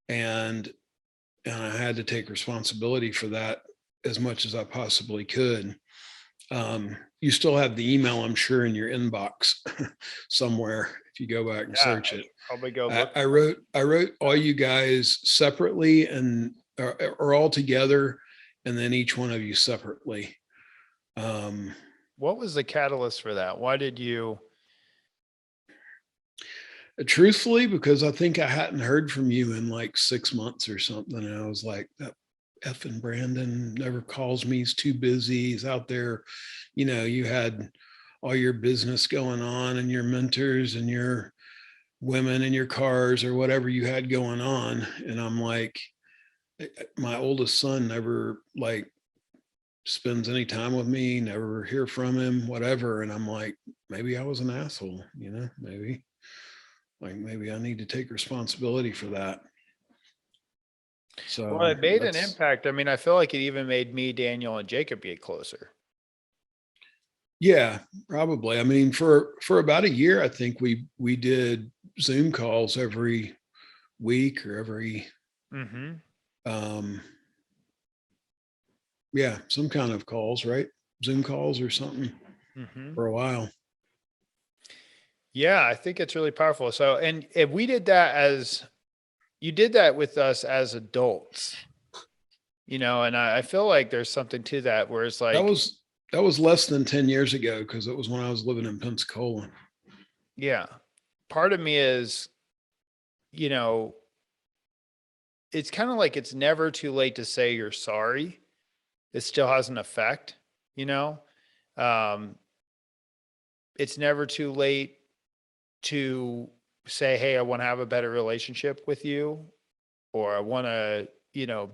And I had to take responsibility for that as much as I possibly could. You still have the email, I'm sure, in your inbox somewhere if you go back and search it. Probably go look. I wrote all you guys separately and or all together, and then each one of you separately. What was the catalyst for that? Why did you? Truthfully, because I think I hadn't heard from you in like 6 months or something. And I was like, that effing Brandon never calls me. He's too busy. He's out there. You know, you had all your business going on and your mentors and your women and your cars or whatever you had going on. And I'm like, my oldest son never like spends any time with me, never hear from him, whatever. And I'm like, maybe I was an asshole, you know, maybe I need to take responsibility for that. So Well, it made an impact. I mean, I feel like it even made me, Daniel, and Jacob get closer. Yeah, probably. I mean, for about a year, I think we did Zoom calls every week or every yeah, some kind of calls, right? Zoom calls or something for a while. Yeah, I think it's really powerful. So, and if we did that you did that with us as adults, you know, and I feel like there's something to that where it's like, that was less than 10 years ago, because it was when I was living in Pensacola. Yeah. Part of me is, you know, it's kind of like it's never too late to say you're sorry. It still has an effect, you know? It's never too late to say, hey, I want to have a better relationship with you, or I want to, you know,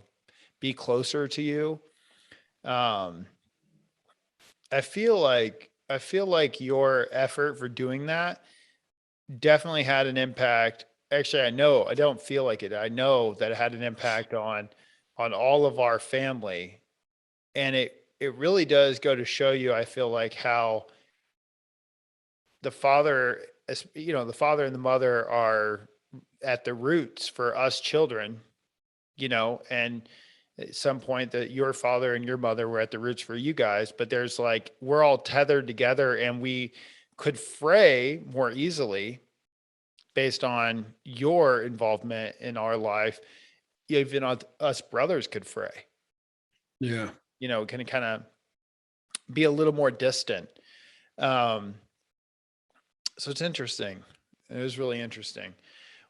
be closer to you. I feel like your effort for doing that definitely had an impact. Actually, I don't feel like it. I know that it had an impact on all of our family. And it really does go to show you, I feel like, how the father, you know, the father and the mother are at the roots for us children, you know, and at some point that your father and your mother were at the roots for you guys, but there's like, we're all tethered together and we could fray more easily based on your involvement in our life. Even us brothers could fray. Yeah. You know, can kind of be a little more distant. So it's interesting. It was really interesting.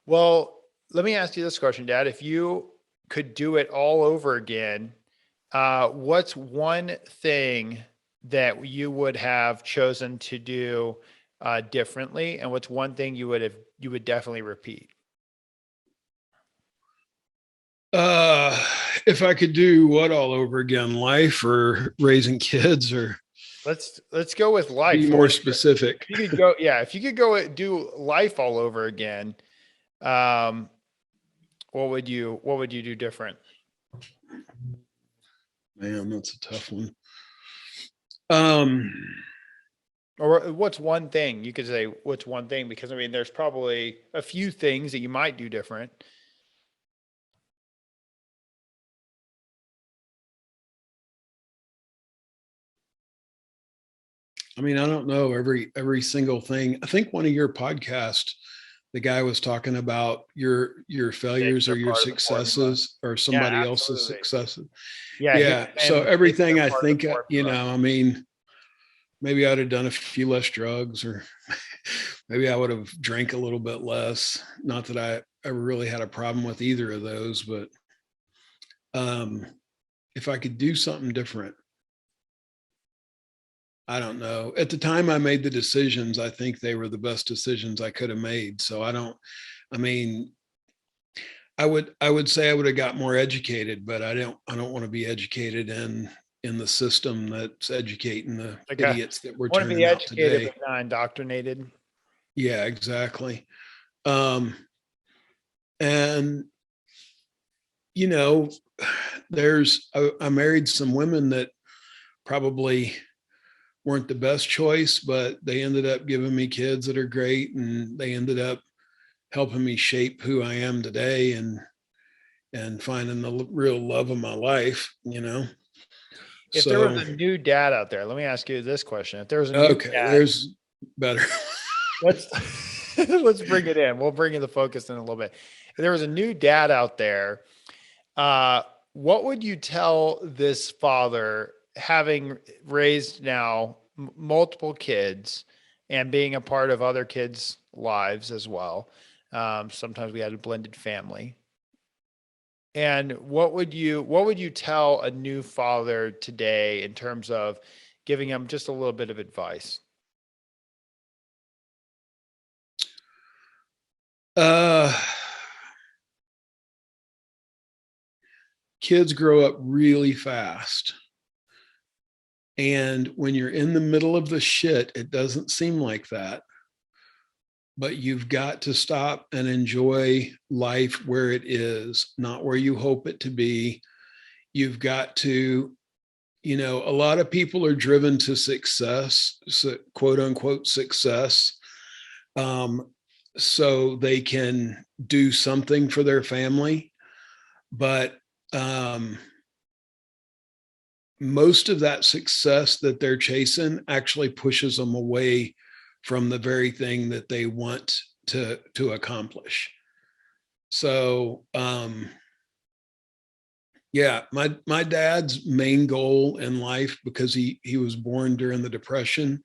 Well, let me ask you this question, Dad. If you could do it all over again, what's one thing that you would have chosen to do differently, and what's one thing you would definitely repeat? If I could do what all over again, life or raising kids, or let's go with life. Be more specific. If you could go, yeah, if you could go do life all over again, what would you do different? Man, that's a tough one. Or what's one thing you could say? What's one thing? Because I mean, there's probably a few things that you might do different. I mean, I don't know every single thing. I think one of your podcasts, the guy was talking about your failures or your successes or somebody else's successes. Yeah. So everything, I think, you know, I mean, maybe I'd have done a few less drugs, or maybe I would have drank a little bit less. Not that I ever really had a problem with either of those, but if I could do something different, I don't know. At the time I made the decisions, I think they were the best decisions I could have made. So I mean, I would say I would have got more educated, but I don't want to be educated in the system that's educating the idiots that we're turning out today. But not indoctrinated. Yeah, exactly. And you know, I married some women that probably weren't the best choice, but they ended up giving me kids that are great, and they ended up helping me shape who I am today and finding the real love of my life, you know. If there was a new dad out there, let me ask you this question. If there was a new dad, there's better. let's let's bring it in. We'll bring in the focus in a little bit. If there was a new dad out there, what would you tell this father, having raised now multiple kids and being a part of other kids' lives as well? Sometimes we had a blended family. And what would you tell a new father today in terms of giving him just a little bit of advice? Kids grow up really fast. And when you're in the middle of the shit, it doesn't seem like that. But you've got to stop and enjoy life where it is, not where you hope it to be. You've got to, a lot of people are driven to success, quote unquote success, so they can do something for their family. But most of that success that they're chasing actually pushes them away from the very thing that they want to accomplish. So, my dad's main goal in life, because he was born during the Depression,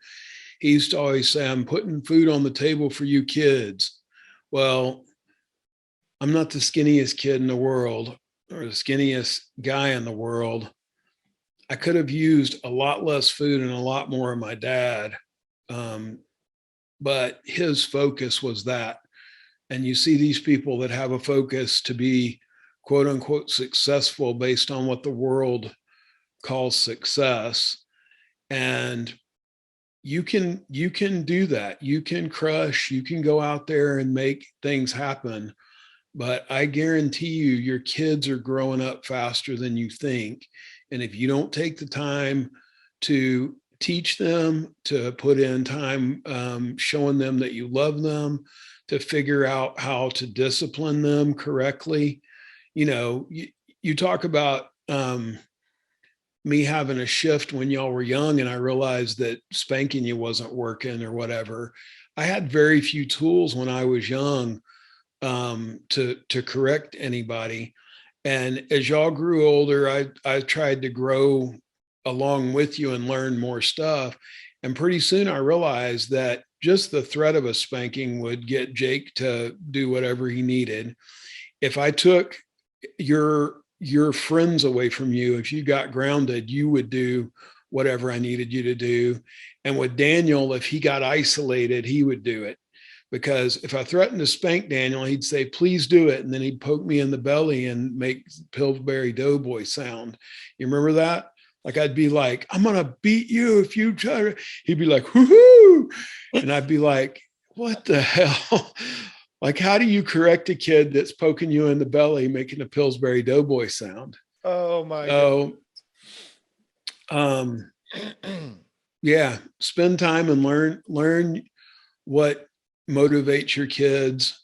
he used to always say, "I'm putting food on the table for you kids." Well, I'm not the skinniest kid in the world or the skinniest guy in the world. I could have used a lot less food and a lot more of my dad. But his focus was that. And you see these people that have a focus to be quote unquote successful based on what the world calls success. And you can do that. You can crush, you can go out there and make things happen. But I guarantee you, your kids are growing up faster than you think. And if you don't take the time to teach them, to put in time showing them that you love them, to figure out how to discipline them correctly. You talk about me having a shift when y'all were young, and I realized that spanking you wasn't working or whatever. I had very few tools when I was young to correct anybody. And as y'all grew older, I tried to grow along with you and learn more stuff. And pretty soon I realized that just the threat of a spanking would get Jake to do whatever he needed. If I took your friends away from you, if you got grounded, you would do whatever I needed you to do. And with Daniel, if he got isolated, he would do it. Because if I threatened to spank Daniel, he'd say, "Please do it." And then he'd poke me in the belly and make Pillsbury Doughboy sound. You remember that? Like I'd be like, "I'm going to beat you if you try to." He'd be like, "Woohoo." And I'd be like, "What the hell?" Like, how do you correct a kid that's poking you in the belly, making a Pillsbury Doughboy sound? Oh my God. Yeah, spend time and learn what motivates your kids.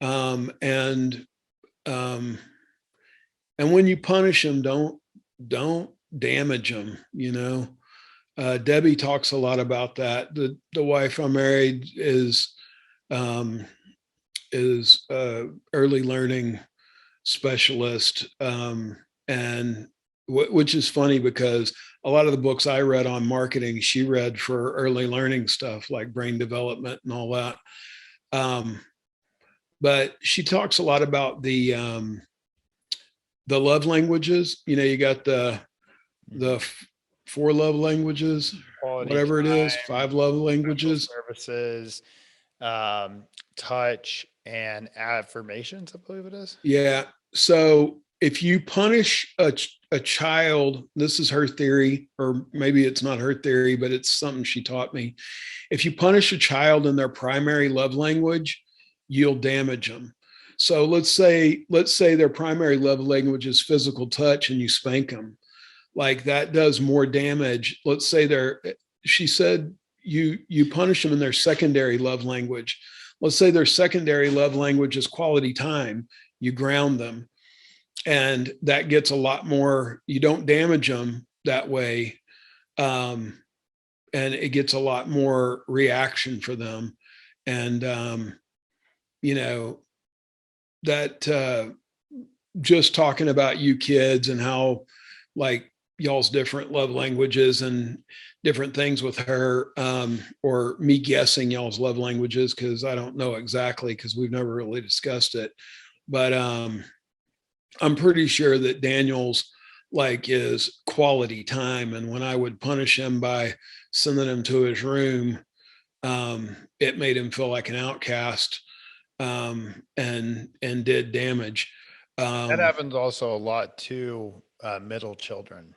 And when you punish them, don't damage them. Debbie talks a lot about that. The wife I married is early learning specialist. And which is funny because a lot of the books I read on marketing, she read for early learning stuff like brain development and all that. But she talks a lot about the love languages. You got the 4 love languages, quality whatever time, it is, 5 love languages, services, touch, and affirmations, I believe it is. Yeah. So if you punish a child, this is her theory, or maybe it's not her theory, but it's something she taught me. If you punish a child in their primary love language, you'll damage them. So let's say their primary love language is physical touch and you spank them. Like that does more damage. Let's say she said you punish them in their secondary love language. Let's say their secondary love language is quality time. You ground them. And that gets a lot more, you don't damage them, that way. And it gets a lot more reaction for them. And, that just talking about you kids and how like y'all's different love languages and different things with her, or me guessing y'all's love languages, because I don't know exactly because we've never really discussed it. But I'm pretty sure that Daniel's like is quality time. And when I would punish him by sending him to his room, it made him feel like an outcast, and did damage. That happens also a lot to middle children.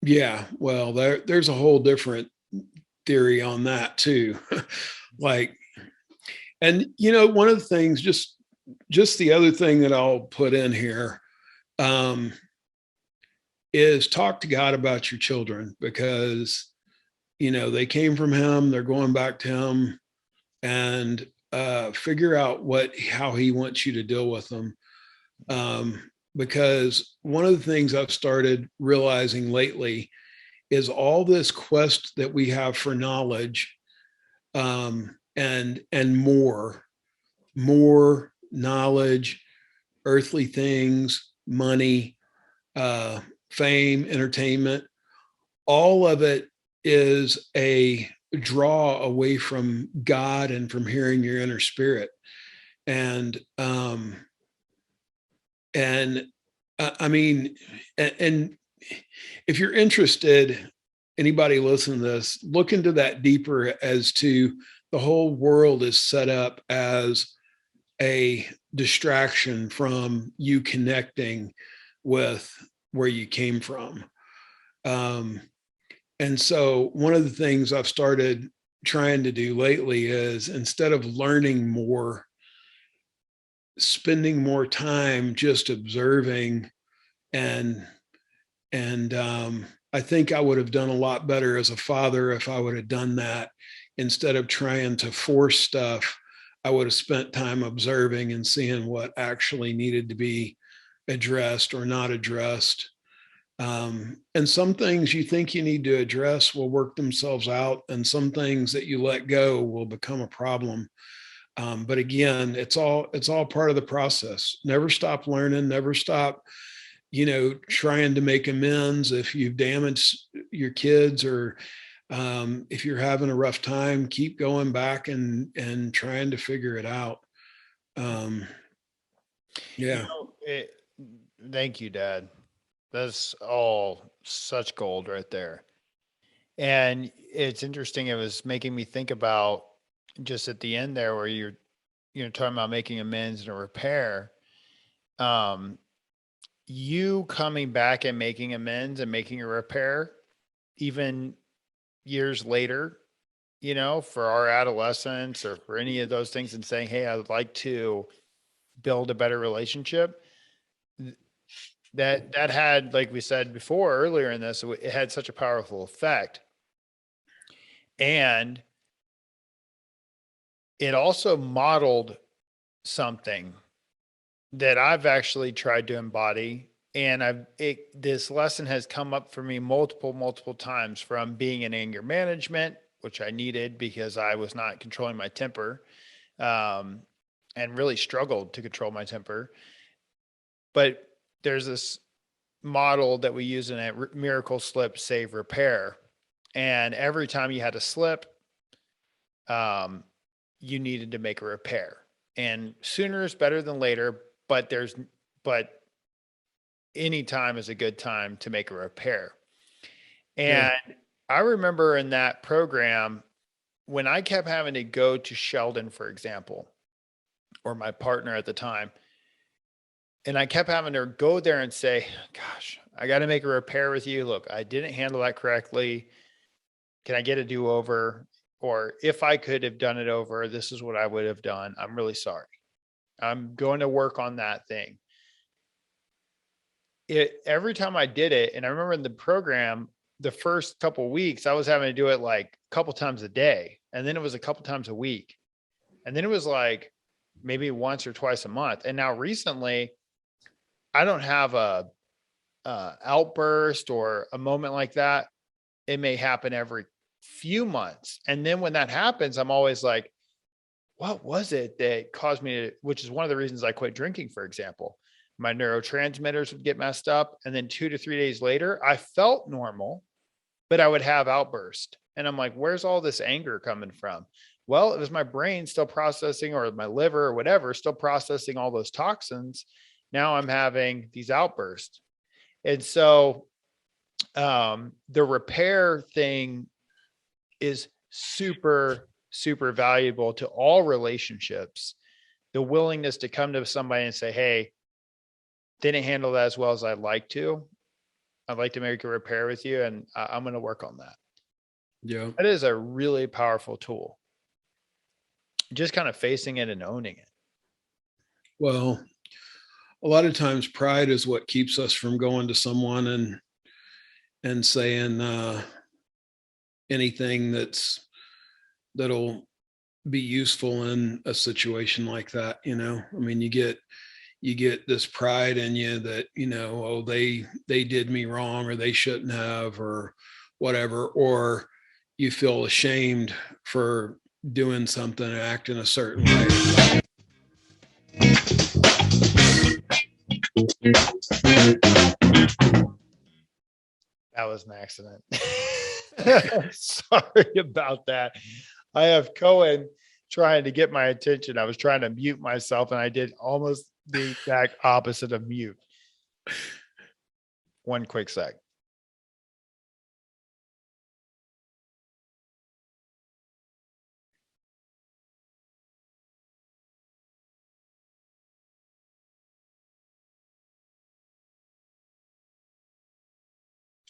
Yeah, well, there's a whole different theory on that too. Like, and one of the things, just the other thing that I'll put in here, is talk to God about your children, because they came from him, they're going back to him, and figure out how he wants you to deal with them. Because one of the things I've started realizing lately is all this quest that we have for knowledge, and more knowledge, earthly things, money, fame, entertainment, all of it is a draw away from God and from hearing your inner spirit. And I mean, and if you're interested, anybody listening to this, look into that deeper, as to the whole world is set up as a distraction from you connecting with where you came from. And so one of the things I've started trying to do lately is, instead of learning more, spending more time just observing. And I think I would have done a lot better as a father if I would have done that. Instead of trying to force stuff, I would have spent time observing and seeing what actually needed to be addressed or not addressed. And some things you think you need to address will work themselves out, and some things that you let go will become a problem. But again, it's all part of the process. Never stop learning, never stop, trying to make amends if you've damaged your kids, or if you're having a rough time, keep going back and trying to figure it out. Yeah. Thank you, Dad. That's all such gold right there. And it's interesting. It was making me think about, just at the end there, where you're talking about making amends and a repair. You coming back and making amends and making a repair, even years later, for our adolescence or for any of those things, and saying, hey, I'd like to build a better relationship. That had, like we said before earlier in this, it had such a powerful effect. And it also modeled something that I've actually tried to embody. And this lesson has come up for me multiple times, from being in anger management, which I needed because I was not controlling my temper, and really struggled to control my temper. But there's this model that we use in a miracle slip, save, repair. And every time you had a slip, you needed to make a repair. And sooner is better than later, but any time is a good time to make a repair. And yeah. I remember in that program, when I kept having to go to Sheldon, for example, or my partner at the time, and I kept having to go there and say, gosh, I got to make a repair with you. Look, I didn't handle that correctly. Can I get a do-over? Or if I could have done it over, this is what I would have done. I'm really sorry. I'm going to work on that thing. Every time I did it, and I remember in the program, the first couple of weeks, I was having to do it like a couple times a day. And then it was a couple times a week. And then it was like maybe once or twice a month. And now recently, I don't have a outburst or a moment like that, it may happen every few months. And then when that happens, I'm always like, what was it that caused me to, which is one of the reasons I quit drinking, for example. My neurotransmitters would get messed up. And then 2 to 3 days later, I felt normal, but I would have outbursts. And I'm like, where's all this anger coming from? Well, it was my brain still processing, or my liver or whatever, still processing all those toxins. Now I'm having these outbursts. And so the repair thing is super, super valuable to all relationships. The willingness to come to somebody and say, hey, didn't handle that as well as I'd like to. I'd like to make a repair with you, and I'm going to work on that. Yeah. That is a really powerful tool. Just kind of facing it and owning it. Well, a lot of times pride is what keeps us from going to someone and saying anything that'll be useful in a situation like that. I mean, you get this pride in you that, oh, they did me wrong, or they shouldn't have, or whatever, or you feel ashamed for doing something and acting a certain way. That was an accident. Sorry about that. I have Cohen trying to get my attention. I was trying to mute myself, and I did almost the exact opposite of mute. One quick sec.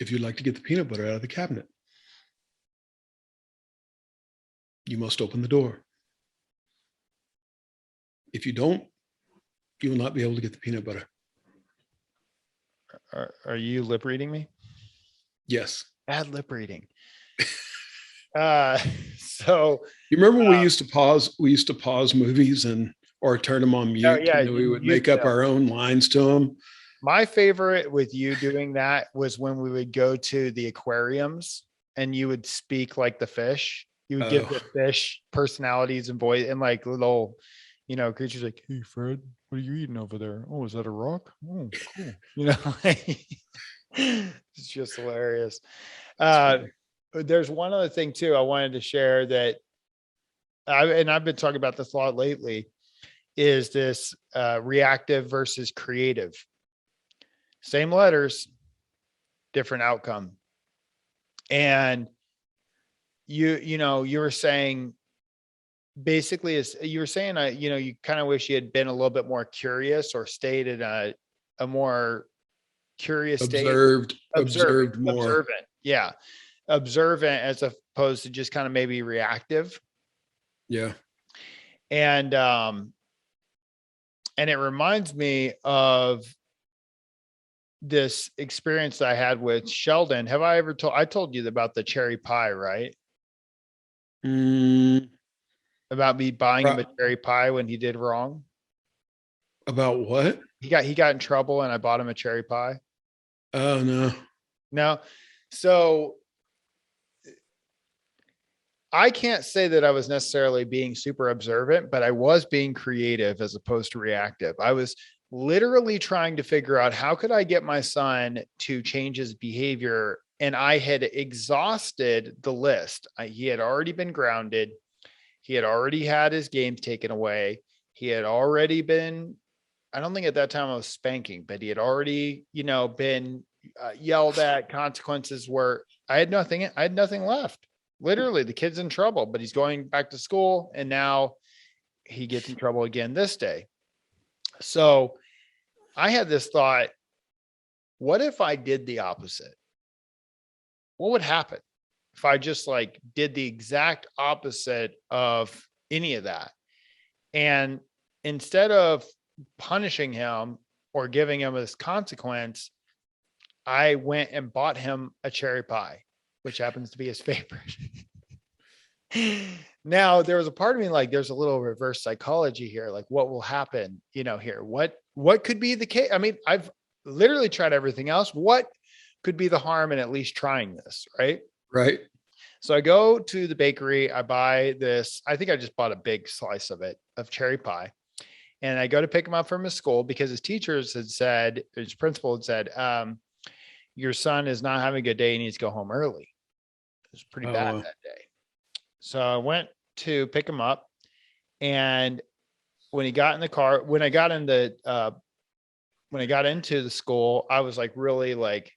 If you'd like to get the peanut butter out of the cabinet, you must open the door. If you don't, you will not be able to get the peanut butter. Are you lip reading me? Yes. Bad lip reading. So you remember we used to pause movies or turn them on mute. Yeah, and we would make up our own lines to them. My favorite with you doing that was when we would go to the aquariums and you would speak like the fish. You would give the fish personalities and voice, and like little, creatures like, hey, Fred, what are you eating over there? Oh, is that a rock? Oh, cool. It's just hilarious. There's one other thing too I wanted to share that I've been talking about this a lot lately, is this reactive versus creative. Same letters, different outcome. And you were saying, basically, you kind of wish you had been a little bit more curious, or stayed in a more curious state. Observed more. Observant. Yeah. Observant as opposed to just kind of maybe reactive. Yeah. And it reminds me of this experience that I had with Sheldon. Have I ever I told you about the cherry pie, right? About me buying him a cherry pie when he did wrong. About what? He got in trouble and I bought him a cherry pie. Oh, no. So I can't say that I was necessarily being super observant, but I was being creative as opposed to reactive. I was literally trying to figure out, how could I get my son to change his behavior? And I had exhausted the list. He had already been grounded. He had already had his games taken away. He had already been, I don't think at that time I was spanking, but he had already, been yelled at. Consequences were, I had nothing left. Literally, the kid's in trouble, but he's going back to school, and now he gets in trouble again this day. So I had this thought, what if I did the opposite? What would happen if I just did the exact opposite of any of that? And instead of punishing him or giving him this consequence, I went and bought him a cherry pie, which happens to be his favorite. Now, there was a part of me there's a little reverse psychology here. What will happen, here? What could be the case? I mean, literally tried everything else. What could be the harm in at least trying this? Right. Right. So I go to the bakery, I buy this. I think I just bought a big slice of cherry pie. And I go to pick him up from his school because his teachers had said, his principal had said, your son is not having a good day. He needs to go home early. It was pretty bad that day. So I went to pick him up. And when he got in the car, when I got into the school, I was like really like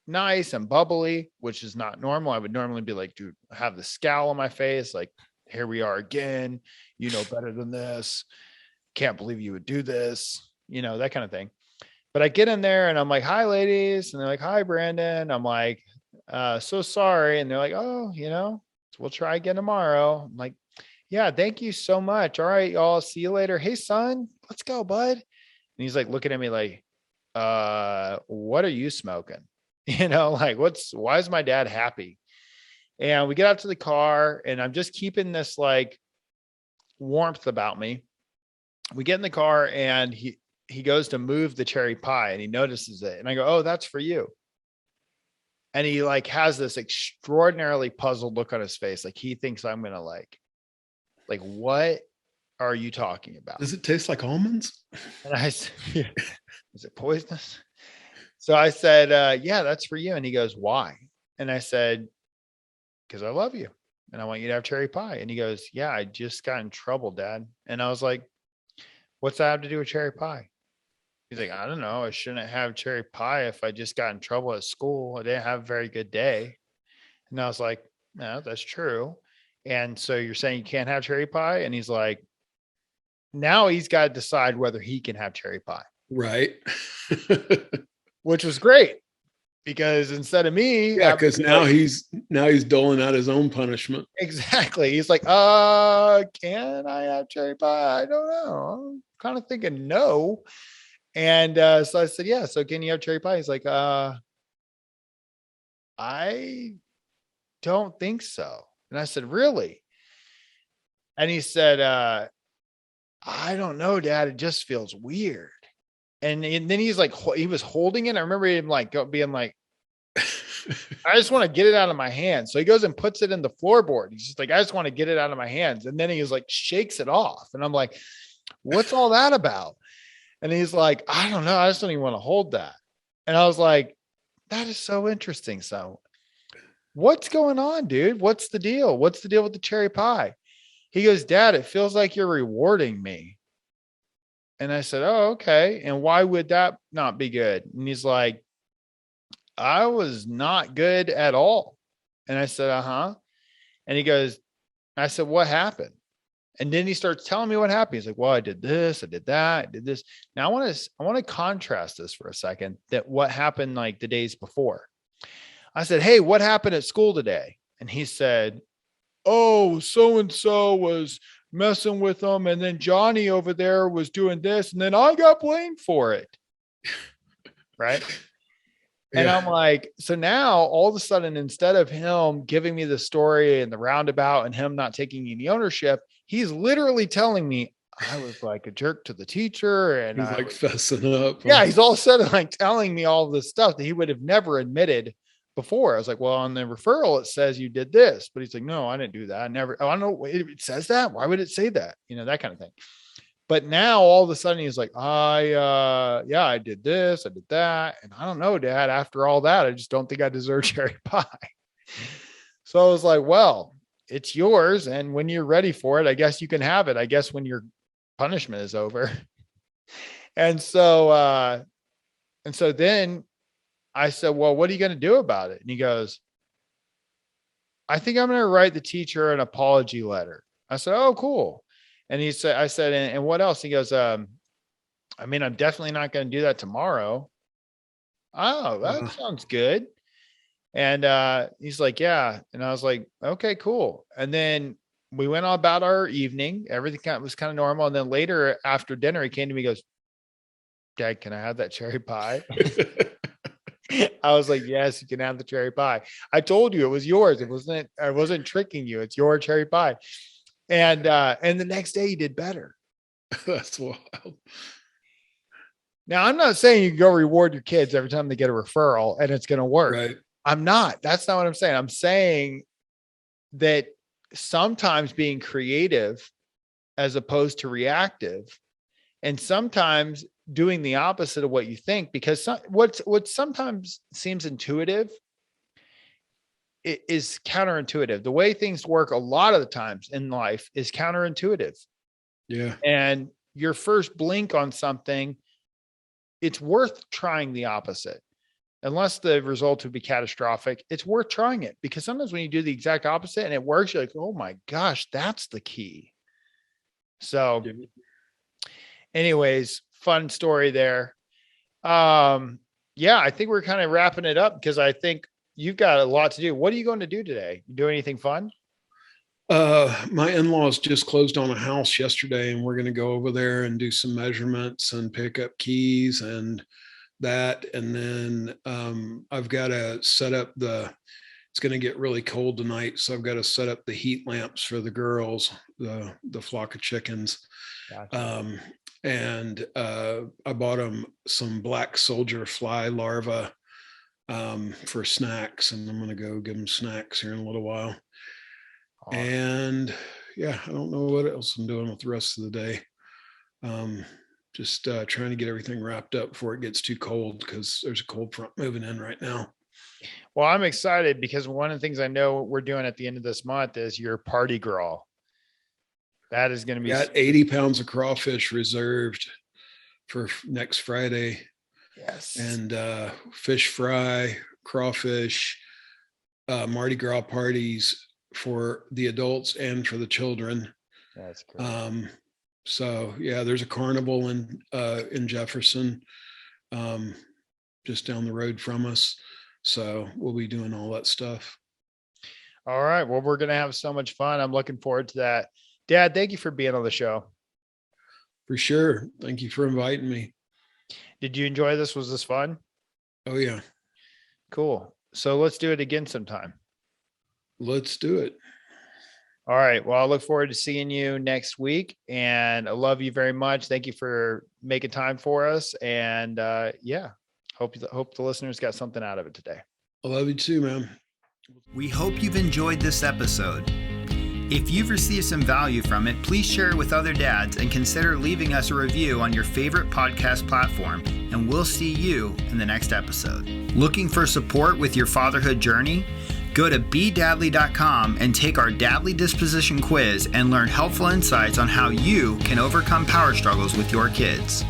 nice and bubbly, which is not normal. I would normally be like, dude, I have the scowl on my face. Like, here we are again. You know better than this. Can't believe you would do this, that kind of thing. But I get in there and I'm like, hi, ladies. And they're like, hi, Brandon. I'm like, so sorry. And they're like, oh, we'll try again tomorrow. I'm like, yeah, thank you so much. All right, y'all. See you later. Hey, son, let's go, bud. And he's like looking at me like, what are you smoking? Like why is my dad happy? And we get out to the car and I'm just keeping this like warmth about me. We get in the car and he goes to move the cherry pie and he notices it. And I go, oh, that's for you. And he like has this extraordinarily puzzled look on his face. Like he thinks I'm going to like, what are you talking about? Does it taste like almonds? And I said, yeah. Is it poisonous? So I said, yeah, that's for you. And he goes, why? And I said, because I love you and I want you to have cherry pie. And he goes, yeah, I just got in trouble, Dad. And I was like, what's that have to do with cherry pie? He's like, I don't know. I shouldn't have cherry pie if I just got in trouble at school. I didn't have a very good day. And I was like, no, that's true. And so you're saying you can't have cherry pie? And he's like, now he's got to decide whether he can have cherry pie. Right. Which was great because instead of me. Yeah, because now he's doling out his own punishment. Exactly. He's like, can I have cherry pie? I don't know. I'm kind of thinking no. And so I said, yeah. So can you have cherry pie? He's like, I don't think so. And I said, really? And he said, I don't know, Dad. It just feels weird. And then he's like, he was holding it. I remember him like being like, I just want to get it out of my hands. So he goes and puts it in the floorboard. He's just like, I just want to get it out of my hands. And then he was like, shakes it off. And I'm like, what's all that about? And he's like, I don't know. I just don't even want to hold that. And I was like, that is so interesting. So what's going on, dude? What's the deal? What's the deal with the cherry pie? He goes, Dad, it feels like you're rewarding me. And I said, oh, okay. And why would that not be good? And he's like, I was not good at all. And I said, uh-huh. And he goes, I said, what happened? And then he starts telling me what happened. He's like, well, I did this, I did that, I did this. Now I want to contrast this for a second, that what happened like the days before. I said, hey, what happened at school today? And he said, oh, so-and-so was messing with them. And then Johnny over there was doing this. And then I got blamed for it. Right. Yeah. And I'm like, so now all of a sudden, instead of him giving me the story and the roundabout and him not taking any ownership, he's literally telling me I was like a jerk to the teacher. And he's like fessing up. Yeah. He's all of a sudden like telling me all this stuff that he would have never admitted before. I was like, well, on the referral, it says you did this, but he's like, no, I didn't do that. I never, I don't know. It says that. Why would it say that? That kind of thing. But now all of a sudden he's like, I did this, I did that. And I don't know, Dad, after all that, I just don't think I deserve cherry pie. So I was like, well, it's yours. And when you're ready for it, I guess you can have it. I guess when your punishment is over. And so then I said, well, what are you going to do about it? And he goes, I think I'm going to write the teacher an apology letter. I said, oh, cool. And he said, I said, and what else? He goes, I'm definitely not going to do that tomorrow. Oh, that sounds good. And he's like, yeah. And I was like, okay, cool. And then we went on about our evening. Everything was kind of normal. And then later after dinner, he came to me and goes, Dad, can I have that cherry pie? I was like, yes, you can have the cherry pie. I told you it was yours. I wasn't tricking you. It's your cherry pie. And the next day he did better. That's wild. Now, I'm not saying you can go reward your kids every time they get a referral and it's going to work. Right. I'm not. That's not what I'm saying. I'm saying that sometimes being creative as opposed to reactive, and sometimes doing the opposite of what you think, because what sometimes seems intuitive is counterintuitive. The way things work a lot of the times in life is counterintuitive. Yeah. And your first blink on something, it's worth trying the opposite. Unless the result would be catastrophic, it's worth trying it, because sometimes when you do the exact opposite and it works, you're like, oh my gosh, that's the key. So anyways, fun story there. Yeah, I think we're kind of wrapping it up because I think you've got a lot to do. What are you going to do today? You do anything fun? My in-laws just closed on a house yesterday, and we're going to go over there and do some measurements and pick up keys and that. And then I've got to set up it's going to get really cold tonight, so I've got to set up the heat lamps for the girls, the flock of chickens. Gotcha. And I bought them some black soldier fly larvae for snacks, and I'm going to go give them snacks here in a little while. Awesome. And yeah, I don't know what else I'm doing with the rest of the day. Just trying to get everything wrapped up before it gets too cold, because there's a cold front moving in right now. Well, I'm excited because one of the things I know we're doing at the end of this month is your party girl. That is going to be got 80 pounds of crawfish reserved for next Friday. Yes. And fish fry, crawfish, Mardi Gras parties for the adults and for the children. That's great. So yeah, there's a carnival in Jefferson, just down the road from us. So we'll be doing all that stuff. All right. Well, we're going to have so much fun. I'm looking forward to that. Dad, thank you for being on the show. For sure. Thank you for inviting me. Did you enjoy this? Was this fun? Oh yeah. Cool. So let's do it again sometime. Let's do it. All right. Well, I look forward to seeing you next week, and I love you very much. Thank you for making time for us. And yeah, hope the listeners got something out of it today. I love you too, man. We hope you've enjoyed this episode. If you've received some value from it, please share it with other dads and consider leaving us a review on your favorite podcast platform, and we'll see you in the next episode. Looking for support with your fatherhood journey? Go to bedadly.com and take our Dadly Disposition quiz and learn helpful insights on how you can overcome power struggles with your kids.